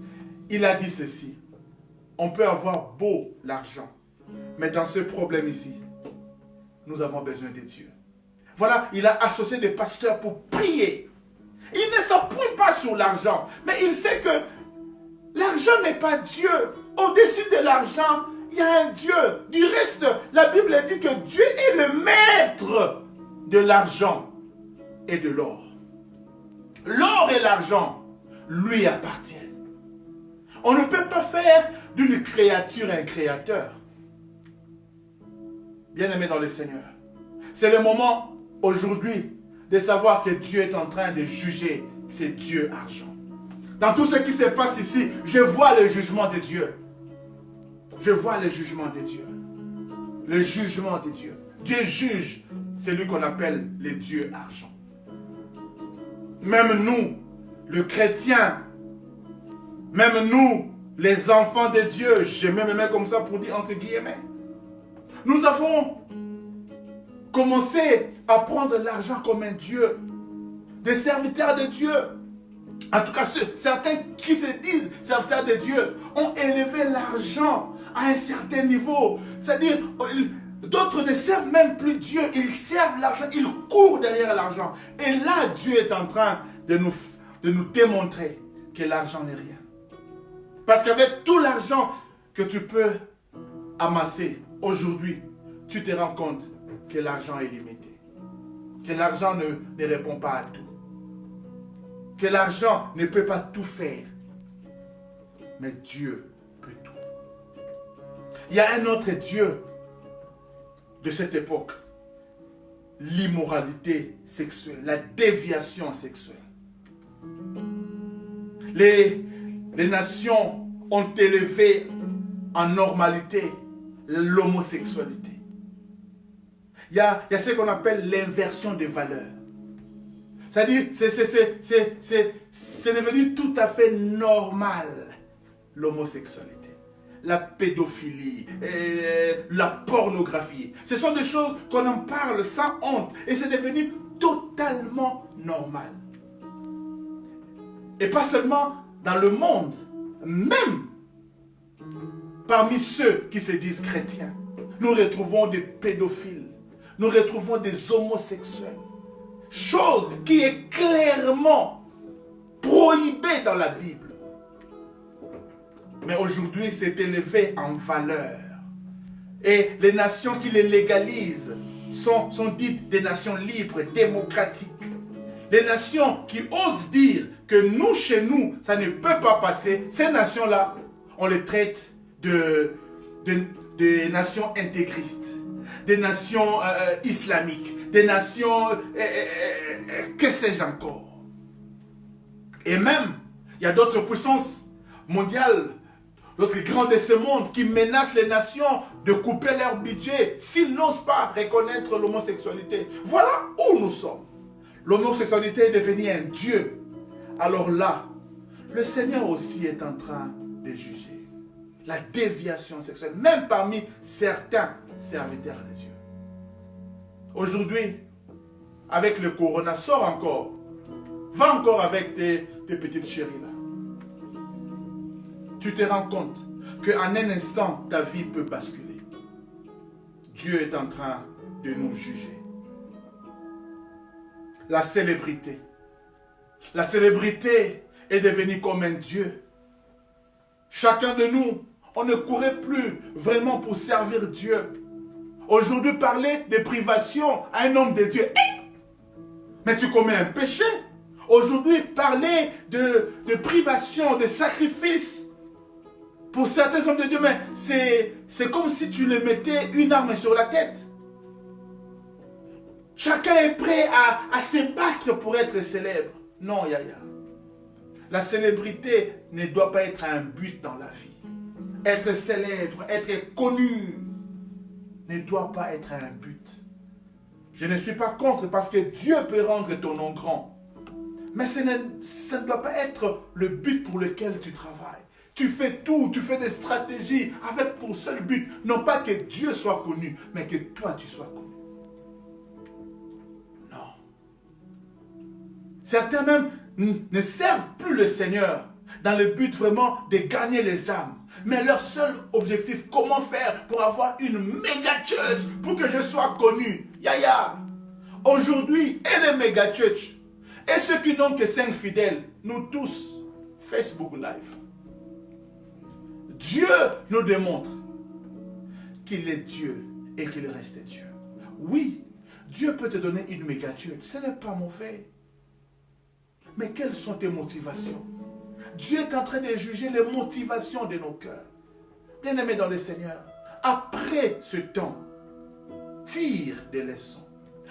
il a dit ceci: on peut avoir beau l'argent, mais dans ce problème ici, nous avons besoin de Dieu. Voilà, il a associé des pasteurs pour prier. Il ne s'appuie pas sur l'argent, mais il sait que l'argent n'est pas Dieu. Au-dessus de l'argent, il y a un Dieu. Du reste, la Bible dit que Dieu est le maître de l'argent et de l'or. L'or et l'argent lui appartiennent. On ne peut pas faire d'une créature un créateur. Bien-aimés dans le Seigneur, c'est le moment aujourd'hui de savoir que Dieu est en train de juger ces dieux argent. Dans tout ce qui se passe ici, je vois le jugement de Dieu. Je vois le jugement de Dieu. Le jugement de Dieu. Dieu juge celui qu'on appelle les dieux argent. Même nous, le chrétien, même nous, les enfants de Dieu, je me mets comme ça pour dire entre guillemets, nous avons commencé à prendre l'argent comme un Dieu, des serviteurs de Dieu. En tout cas, certains qui se disent serviteurs de Dieu ont élevé l'argent à un certain niveau. C'est-à-dire, d'autres ne servent même plus Dieu, ils servent l'argent, ils courent derrière l'argent. Et là, Dieu est en train de nous démontrer que l'argent n'est rien. Parce qu'avec tout l'argent que tu peux amasser aujourd'hui, tu te rends compte que l'argent est limité. Que l'argent ne répond pas à tout. Que l'argent ne peut pas tout faire. Mais Dieu peut tout. Il y a un autre Dieu de cette époque. L'immoralité sexuelle, la déviation sexuelle. Les nations ont élevé en normalité l'homosexualité. Il y a ce qu'on appelle l'inversion des valeurs. C'est-à-dire, c'est devenu tout à fait normal, l'homosexualité, la pédophilie, la pornographie. Ce sont des choses qu'on en parle sans honte et c'est devenu totalement normal. Et pas seulement dans le monde, même parmi ceux qui se disent chrétiens, nous retrouvons des pédophiles, nous retrouvons des homosexuels. Chose qui est clairement prohibée dans la Bible. Mais aujourd'hui, c'est élevé en valeur. Et les nations qui les légalisent sont dites des nations libres, démocratiques. Les nations qui osent dire que nous, chez nous, ça ne peut pas passer, ces nations-là, on les traite des nations intégristes, des nations islamiques, des nations, que sais-je encore. Et même, il y a d'autres puissances mondiales, d'autres grands de ce monde qui menacent les nations de couper leur budget s'ils n'osent pas reconnaître l'homosexualité. Voilà où nous sommes. L'homosexualité est devenue un dieu. Alors là, le Seigneur aussi est en train de juger la déviation sexuelle, même parmi certains serviteurs de Dieu. Aujourd'hui, avec le corona, sors encore. Va encore avec tes petites chéries là. Tu te rends compte qu'en un instant, ta vie peut basculer. Dieu est en train de nous juger. La célébrité. La célébrité est devenue comme un Dieu. Chacun de nous, on ne courait plus vraiment pour servir Dieu. Aujourd'hui, parler de privation à un homme de Dieu, mais tu commets un péché. Aujourd'hui, parler de privation, de sacrifice, pour certains hommes de Dieu, mais c'est comme si tu les mettais une arme sur la tête. Chacun est prêt à se battre pour être célèbre. Non, Yaya. La célébrité ne doit pas être un but dans la vie. Être célèbre, être connu, ne doit pas être un but. Je ne suis pas contre parce que Dieu peut rendre ton nom grand. Mais ça ne doit pas être le but pour lequel tu travailles. Tu fais tout, tu fais des stratégies avec pour seul but, non pas que Dieu soit connu, mais que toi tu sois connu. Non. Certains même ne servent plus le Seigneur dans le but vraiment de gagner les âmes. Mais leur seul objectif, comment faire pour avoir une méga church pour que je sois connu. Yaya. Aujourd'hui, et les méga church, et ceux qui n'ont que 5 fidèles, nous tous, Facebook Live. Dieu nous démontre qu'il est Dieu et qu'il reste Dieu. Oui, Dieu peut te donner une méga church, ce n'est pas mauvais. Mais quelles sont tes motivations? Dieu est en train de juger les motivations de nos cœurs. Bien-aimés dans le Seigneur, après ce temps, tire des leçons.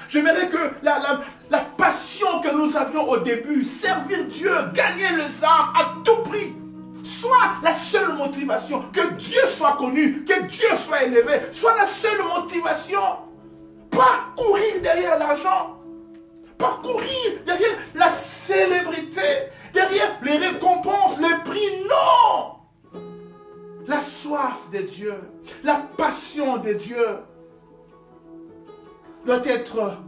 J'aimerais que la passion que nous avions au début, servir Dieu, gagner les âmes à tout prix, soit la seule motivation, que Dieu soit connu, que Dieu soit élevé, soit la seule motivation. Pas courir derrière l'argent, pas courir derrière la célébrité, derrière les récompenses, les prix, non. soif de Dieu, la passion de Dieu doit être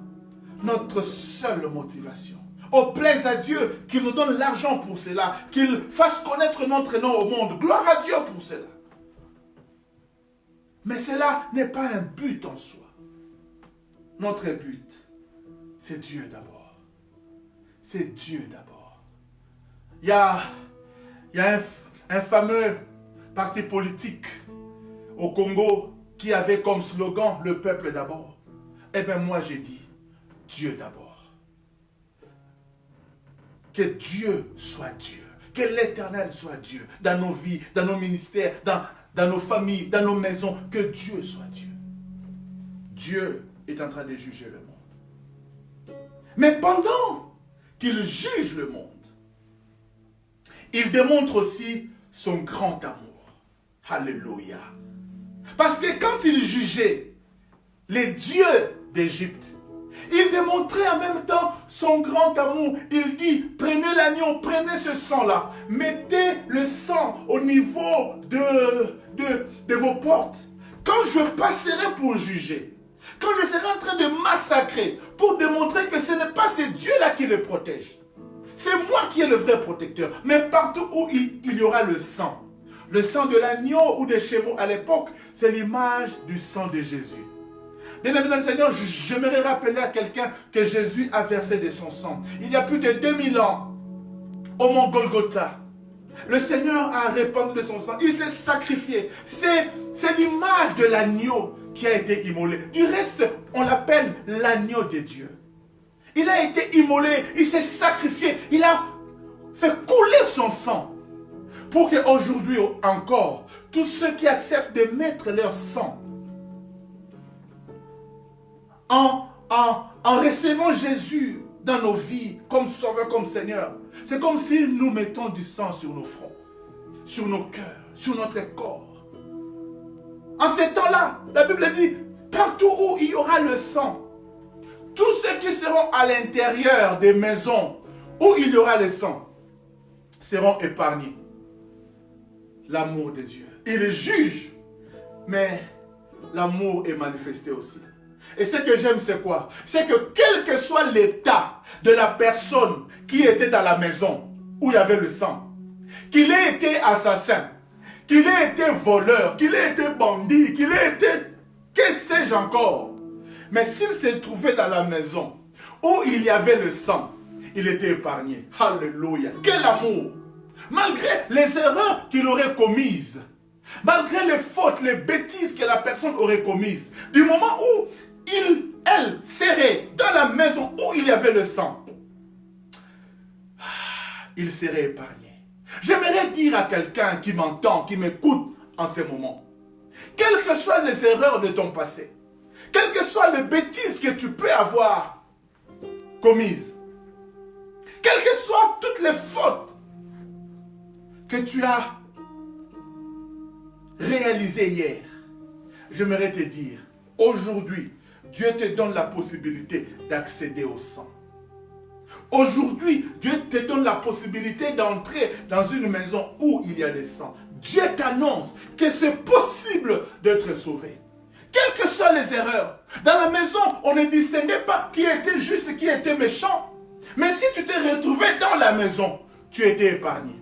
notre seule motivation. Oh, plaise à Dieu qu'il nous donne l'argent pour cela, qu'il fasse connaître notre nom au monde. Gloire à Dieu pour cela. Mais cela n'est pas un but en soi. Notre but, c'est Dieu d'abord. C'est Dieu d'abord. Il y a un fameux parti politique au Congo qui avait comme slogan le peuple d'abord. Eh bien moi j'ai dit Dieu d'abord. Que Dieu soit Dieu. Que l'Éternel soit Dieu. Dans nos vies, dans nos ministères, dans nos familles, dans nos maisons. Que Dieu soit Dieu. Dieu est en train de juger le monde. Mais pendant qu'il juge le monde, il démontre aussi son grand amour. Alléluia. Parce que quand il jugeait les dieux d'Égypte, il démontrait en même temps son grand amour. Il dit, prenez l'agneau, prenez ce sang-là. Mettez le sang au niveau de vos portes. Quand je passerai pour juger, quand je serai en train de massacrer, pour démontrer que ce n'est pas ces dieux-là qui les protègent. C'est moi qui est le vrai protecteur. Mais partout où il y aura le sang de l'agneau ou des chevaux à l'époque, c'est l'image du sang de Jésus. Bien aimé dans le Seigneur, j'aimerais rappeler à quelqu'un que Jésus a versé de son sang. Il y a plus de 2000 ans, au mont Golgotha, le Seigneur a répandu de son sang. Il s'est sacrifié. C'est l'image de l'agneau qui a été immolé. Du reste, on l'appelle l'agneau de Dieu. Il a été immolé, il s'est sacrifié, il a fait couler son sang. Pour qu'aujourd'hui encore, tous ceux qui acceptent de mettre leur sang en recevant Jésus dans nos vies comme Sauveur, comme Seigneur, c'est comme si nous mettons du sang sur nos fronts, sur nos cœurs, sur notre corps. En ces temps-là, la Bible dit, partout où il y aura le sang, tous ceux qui seront à l'intérieur des maisons où il y aura le sang seront épargnés. L'amour de Dieu. Il juge, mais l'amour est manifesté aussi. Et ce que j'aime, c'est quoi? C'est que quel que soit l'état de la personne qui était dans la maison où il y avait le sang, qu'il ait été assassin, qu'il ait été voleur, qu'il ait été bandit, qu'il ait été... que sais-je encore? Mais s'il s'est trouvé dans la maison où il y avait le sang, il était épargné. Alléluia. Quel amour! Malgré les erreurs qu'il aurait commises, malgré les fautes, les bêtises que la personne aurait commises, du moment où elle serait dans la maison où il y avait le sang, il serait épargné. J'aimerais dire à quelqu'un qui m'entend, qui m'écoute en ce moment, quelles que soient les erreurs de ton passé, quelles que soient les bêtises que tu peux avoir commises, quelles que soient toutes les fautes que tu as réalisées hier, j'aimerais te dire, aujourd'hui, Dieu te donne la possibilité d'accéder au sang. Aujourd'hui, Dieu te donne la possibilité d'entrer dans une maison où il y a des sangs. Dieu t'annonce que c'est possible d'être sauvé. Quelles que soient les erreurs, dans la maison, on ne distinguait pas qui était juste et qui était méchant. Mais si tu t'es retrouvé dans la maison, tu étais épargné.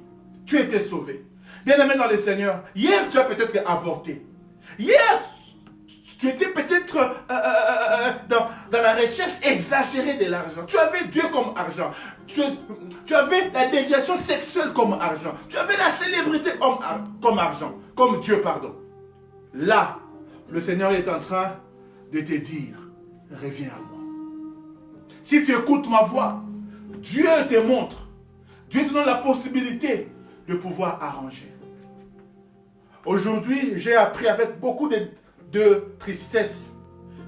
Tu étais sauvé. Bien-aimé dans le Seigneur, hier tu as peut-être avorté. Hier, tu étais peut-être dans la recherche exagérée de l'argent. Tu avais Dieu comme argent. Tu avais la déviation sexuelle comme argent. Tu avais la célébrité comme argent. Comme Dieu, pardon. Là, le Seigneur est en train de te dire, reviens à moi. Si tu écoutes ma voix, Dieu te montre. Dieu te donne la possibilité de pouvoir arranger. Aujourd'hui, j'ai appris avec beaucoup de tristesse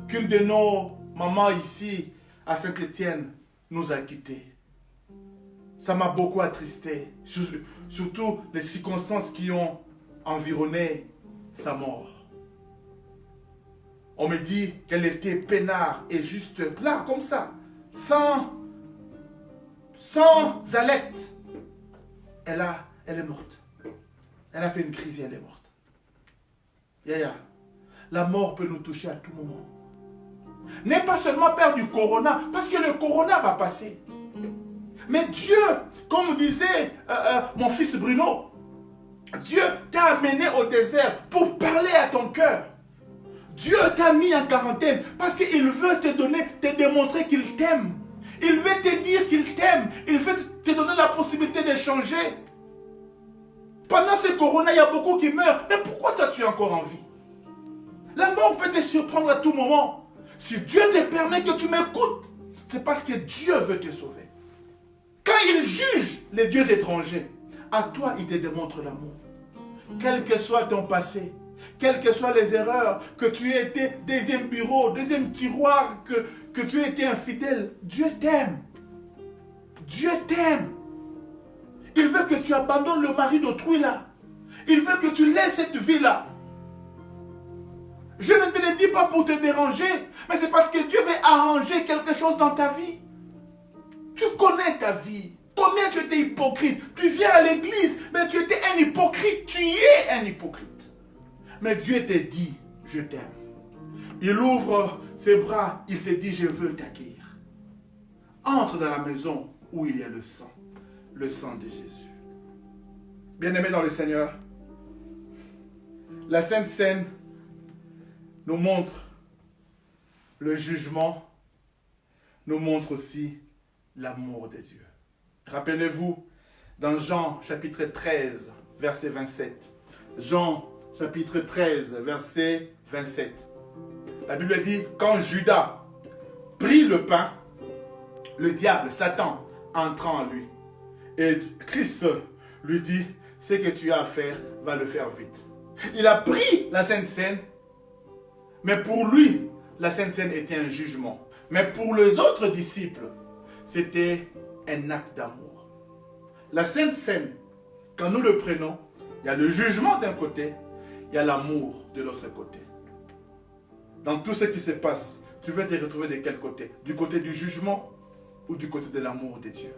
qu'une de nos mamans ici à Saint-Étienne nous a quittés. Ça m'a beaucoup attristé, surtout les circonstances qui ont environné sa mort. On me dit qu'elle était peinard et juste là, comme ça, sans alerte. Elle est morte. Elle a fait une crise et elle est morte. Yaya, la mort peut nous toucher à tout moment. N'aie pas seulement peur du corona, parce que le corona va passer. Mais Dieu, comme disait mon fils Bruno, Dieu t'a amené au désert pour parler à ton cœur. Dieu t'a mis en quarantaine parce qu'il veut te démontrer qu'il t'aime. Il veut te dire qu'il t'aime. Il veut te donner la possibilité de changer. Pendant ce corona, il y a beaucoup qui meurent. Mais pourquoi toi tu es encore en vie? La mort peut te surprendre à tout moment. Si Dieu te permet que tu m'écoutes, c'est parce que Dieu veut te sauver. Quand il juge les dieux étrangers, à toi il te démontre l'amour. Quel que soit ton passé, quelles que soient les erreurs, que tu aies été deuxième bureau, deuxième tiroir, que tu aies été infidèle, Dieu t'aime. Dieu t'aime. Il veut que tu abandonnes le mari d'autrui là. Il veut que tu laisses cette vie là. Je ne te le dis pas pour te déranger, mais c'est parce que Dieu veut arranger quelque chose dans ta vie. Tu connais ta vie. Combien tu étais hypocrite. Tu viens à l'église, mais tu étais un hypocrite. Tu y es un hypocrite. Mais Dieu te dit, je t'aime. Il ouvre ses bras, il te dit, je veux t'accueillir. Entre dans la maison où il y a le sang de Jésus. Bien-aimés dans le Seigneur, la Sainte Seine nous montre le jugement, nous montre aussi l'amour de Dieu. Rappelez-vous, dans Jean chapitre 13, verset 27. Jean chapitre 13, verset 27. La Bible dit, quand Judas prit le pain, le diable, Satan, entra en lui. Et Christ lui dit, ce que tu as à faire, va le faire vite. Il a pris la Sainte Seine, mais pour lui, la Sainte Seine était un jugement. Mais pour les autres disciples, c'était un acte d'amour. La Sainte Seine, quand nous le prenons, il y a le jugement d'un côté, il y a l'amour de l'autre côté. Dans tout ce qui se passe, tu veux te retrouver de quel côté? Du côté du jugement ou du côté de l'amour de Dieu?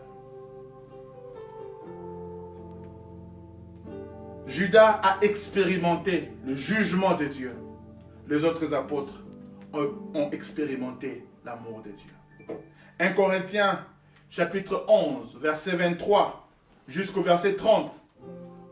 Judas a expérimenté le jugement de Dieu. Les autres apôtres ont expérimenté l'amour de Dieu. 1 Corinthiens chapitre 11, verset 23 jusqu'au verset 30.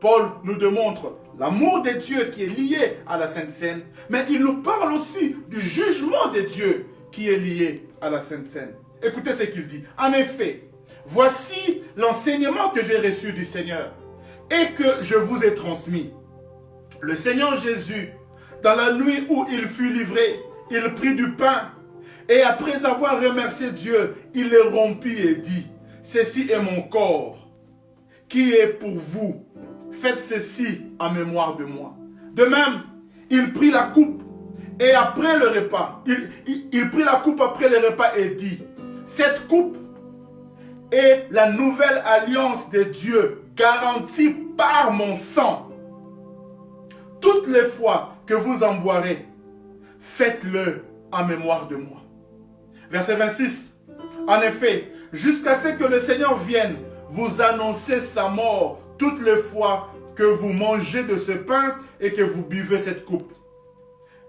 Paul nous démontre l'amour de Dieu qui est lié à la Sainte Seine, mais il nous parle aussi du jugement de Dieu qui est lié à la Sainte Seine. Écoutez ce qu'il dit. En effet, voici l'enseignement que j'ai reçu du Seigneur et que je vous ai transmis. Le Seigneur Jésus, dans la nuit où il fut livré, il prit du pain et après avoir remercié Dieu, il le rompit et dit, ceci est mon corps qui est pour vous. Faites ceci en mémoire de moi. De même, il prit la coupe et après le repas, il prit la coupe après le repas et dit, cette coupe est la nouvelle alliance de Dieu garantie par mon sang. Toutes les fois que vous en boirez, faites-le en mémoire de moi. Verset 26. En effet, jusqu'à ce que le Seigneur vienne, vous annoncez sa mort toutes les fois que vous mangez de ce pain et que vous buvez cette coupe.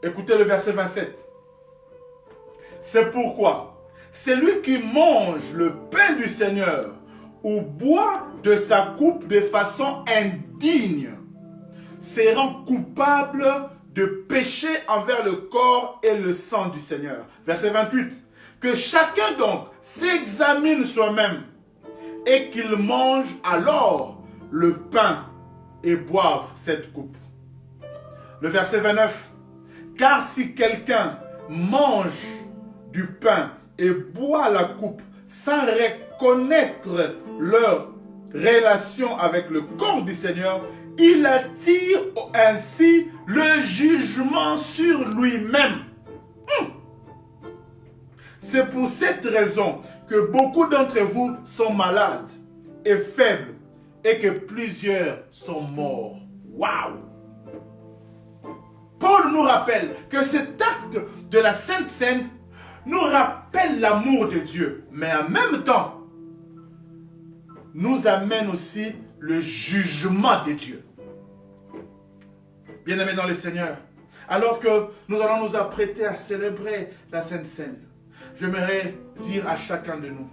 Écoutez le verset 27. C'est pourquoi celui qui mange le pain du Seigneur ou boit de sa coupe de façon indigne se rend coupable de péché envers le corps et le sang du Seigneur. Verset 28. Que chacun donc s'examine soi-même et qu'il mange alors le pain et boive cette coupe. Le verset 29. Car si quelqu'un mange du pain et boit la coupe sans reconnaître leur relation avec le corps du Seigneur, il attire ainsi le jugement sur lui-même. C'est pour cette raison que beaucoup d'entre vous sont malades et faibles et que plusieurs sont morts. Waouh! Paul nous rappelle que cet acte de la Sainte Seine nous rappelle l'amour de Dieu, mais en même temps, nous amène aussi le jugement de Dieu. Bien-aimés dans le Seigneur, Alors que nous allons nous apprêter à célébrer la Sainte Seine, j'aimerais dire à chacun de nous,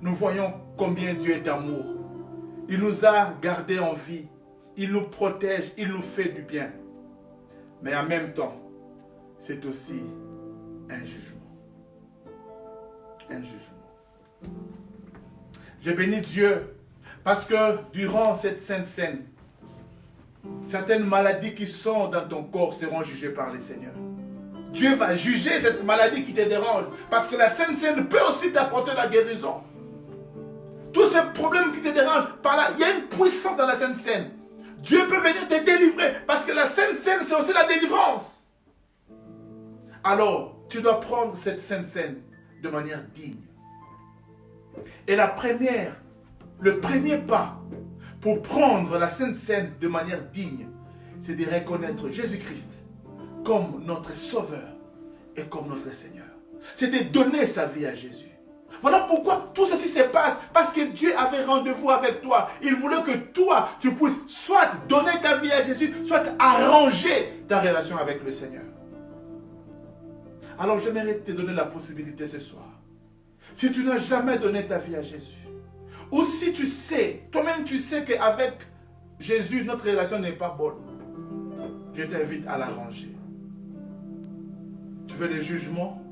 nous voyons combien Dieu est d'amour. Il nous a gardés en vie. Il nous protège, il nous fait du bien. Mais en même temps, c'est aussi un jugement. Un jugement. Je bénis Dieu parce que durant cette Sainte Seine, certaines maladies qui sont dans ton corps seront jugées par le Seigneur. Dieu va juger cette maladie qui te dérange parce que la Sainte Seine peut aussi t'apporter la guérison. Tous ces problèmes qui te dérangent, par là, il y a une puissance dans la Sainte Seine. Dieu peut venir te délivrer parce que la Sainte Seine, c'est aussi la délivrance. Alors, tu dois prendre cette Sainte Seine de manière digne. Et le premier pas pour prendre la Sainte Seine de manière digne, c'est de reconnaître Jésus-Christ comme notre Sauveur et comme notre Seigneur. C'est de donner sa vie à Jésus. Voilà pourquoi tout ceci se passe, parce que Dieu avait rendez-vous avec toi. Il voulait que toi, tu puisses soit donner ta vie à Jésus, soit arranger ta relation avec le Seigneur. Alors j'aimerais te donner la possibilité ce soir. Si tu n'as jamais donné ta vie à Jésus, ou si tu sais, toi-même tu sais qu'avec Jésus, notre relation n'est pas bonne, je t'invite à l'arranger. Tu veux le jugement?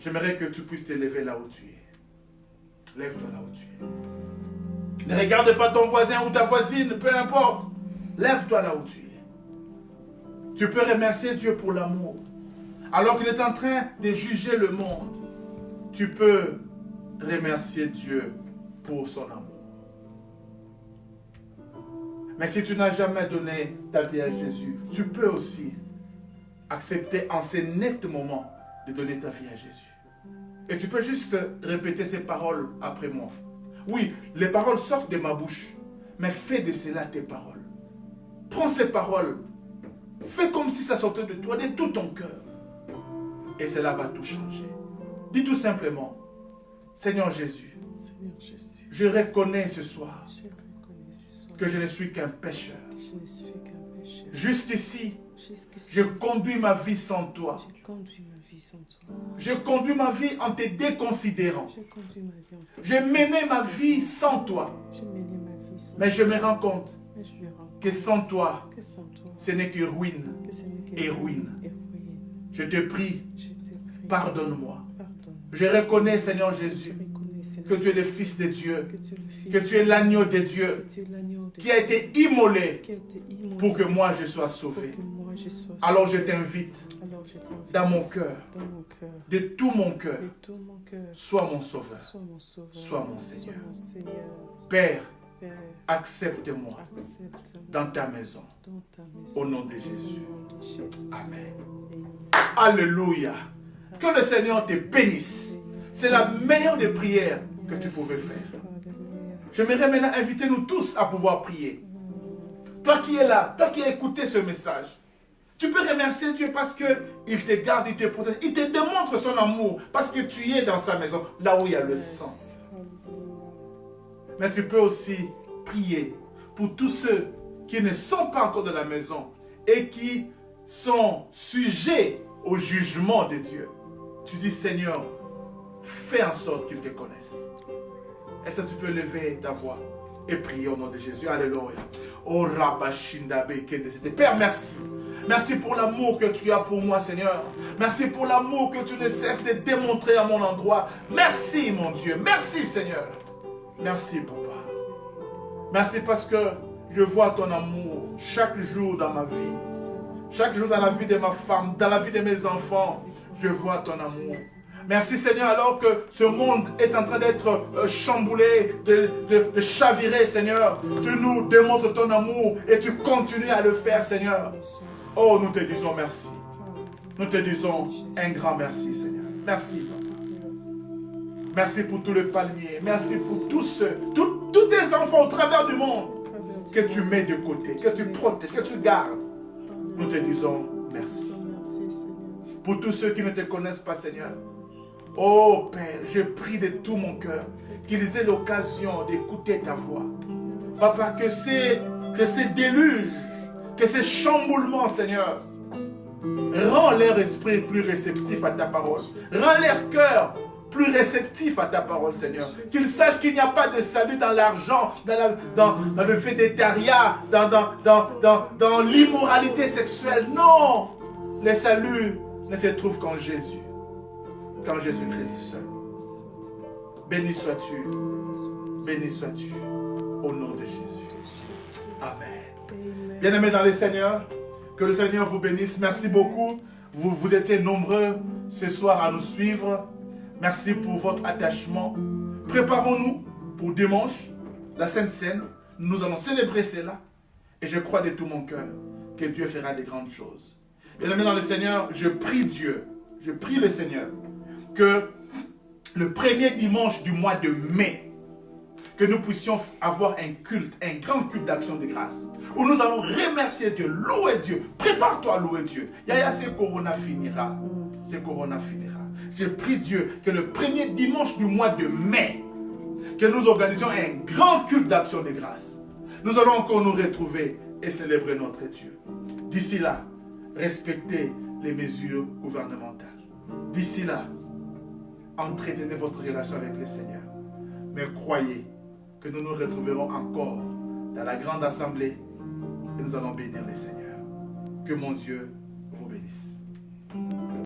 J'aimerais que tu puisses te lever là où tu es. Lève-toi là où tu es. Ne regarde pas ton voisin ou ta voisine, peu importe. Lève-toi là où tu es. Tu peux remercier Dieu pour l'amour. Alors qu'il est en train de juger le monde, tu peux remercier Dieu pour son amour. Mais si tu n'as jamais donné ta vie à Jésus, tu peux aussi accepter en ces nets moments de donner ta vie à Jésus. Et tu peux juste répéter ces paroles après moi. Oui, les paroles sortent de ma bouche, mais fais de cela tes paroles. Prends ces paroles, fais comme si ça sortait de toi, de tout ton cœur. Et cela va tout changer. Dis tout simplement, Seigneur Jésus, je reconnais ce soir que je ne suis qu'un pécheur. Juste ici, je conduis ma vie sans toi. Je conduis ma vie en te déconsidérant. J'ai mené ma vie sans toi. Mais je me rends compte que sans toi, ce n'est que ruine et ruine. Je te prie, pardonne-moi. Je reconnais, Seigneur Jésus, que tu es le Fils de Dieu, que tu es l'agneau de Dieu, qui a été immolé pour que moi je sois sauvé. Alors je t'invite dans mon cœur, de tout mon cœur, sois mon sauveur, sois mon Seigneur. Père, accepte-moi dans ta maison, au nom de Jésus. Amen. Alléluia. Que le Seigneur te bénisse. C'est la meilleure des prières que tu pouvais faire. J'aimerais maintenant inviter nous tous à pouvoir prier. Toi qui es là, toi qui as écouté ce message, tu peux remercier Dieu parce qu'il te garde, il te protège, il te démontre son amour parce que tu es dans sa maison, là où il y a le sang. Mais tu peux aussi prier pour tous ceux qui ne sont pas encore de la maison et qui sont sujets au jugement de Dieu. Tu dis, Seigneur, fais en sorte qu'ils te connaissent. Est-ce que tu peux lever ta voix et prier au nom de Jésus? Alléluia. Oh, Père, merci. Merci pour l'amour que tu as pour moi, Seigneur. Merci pour l'amour que tu ne cesses de démontrer à mon endroit. Merci, mon Dieu. Merci, Seigneur. Merci, Papa. Merci parce que je vois ton amour chaque jour dans ma vie. Chaque jour dans la vie de ma femme, dans la vie de mes enfants. Je vois ton amour. Merci Seigneur, alors que ce monde est en train d'être chamboulé, de chavirer, Seigneur. Tu nous démontres ton amour et tu continues à le faire, Seigneur. Oh, nous te disons merci. Nous te disons un grand merci, Seigneur. Merci. Merci pour tous les palmiers. Merci pour tous ceux, tous tes enfants au travers du monde que tu mets de côté, que tu protèges, que tu gardes. Nous te disons merci. Pour tous ceux qui ne te connaissent pas, Seigneur. Oh Père, je prie de tout mon cœur qu'ils aient l'occasion d'écouter ta voix. Papa, que ces déluges que ces chamboulements, Seigneur, rend leur esprit plus réceptif à ta parole. Rend leur cœur plus réceptif à ta parole, Seigneur. Qu'ils sachent qu'il n'y a pas de salut dans l'argent, dans le végétariat, dans l'immoralité sexuelle. Non! Le salut ne se trouve qu'en Jésus. Qu'en Jésus-Christ seul. Béni sois-tu. Béni sois-tu. Au nom de Jésus. Amen. Bien-aimés dans le Seigneur, que le Seigneur vous bénisse. Merci beaucoup. Vous étiez nombreux ce soir à nous suivre. Merci pour votre attachement. Préparons-nous pour dimanche, la Sainte Seine. Nous allons célébrer cela. Et je crois de tout mon cœur que Dieu fera de grandes choses. Bien-aimés dans le Seigneur, je prie Dieu, je prie le Seigneur, que le premier dimanche du mois de mai, que nous puissions avoir un culte, un grand culte d'action de grâce, où nous allons remercier Dieu, louer Dieu. Prépare-toi à louer Dieu. Yaya, ce corona finira. Ce corona finira. Je prie Dieu que le premier dimanche du mois de mai, que nous organisions un grand culte d'action de grâce. Nous allons encore nous retrouver et célébrer notre Dieu. D'ici là, respectez les mesures gouvernementales. D'ici là, entretenez votre relation avec le Seigneur. Mais croyez que nous nous retrouverons encore dans la grande assemblée et nous allons bénir le Seigneur. Que mon Dieu vous bénisse.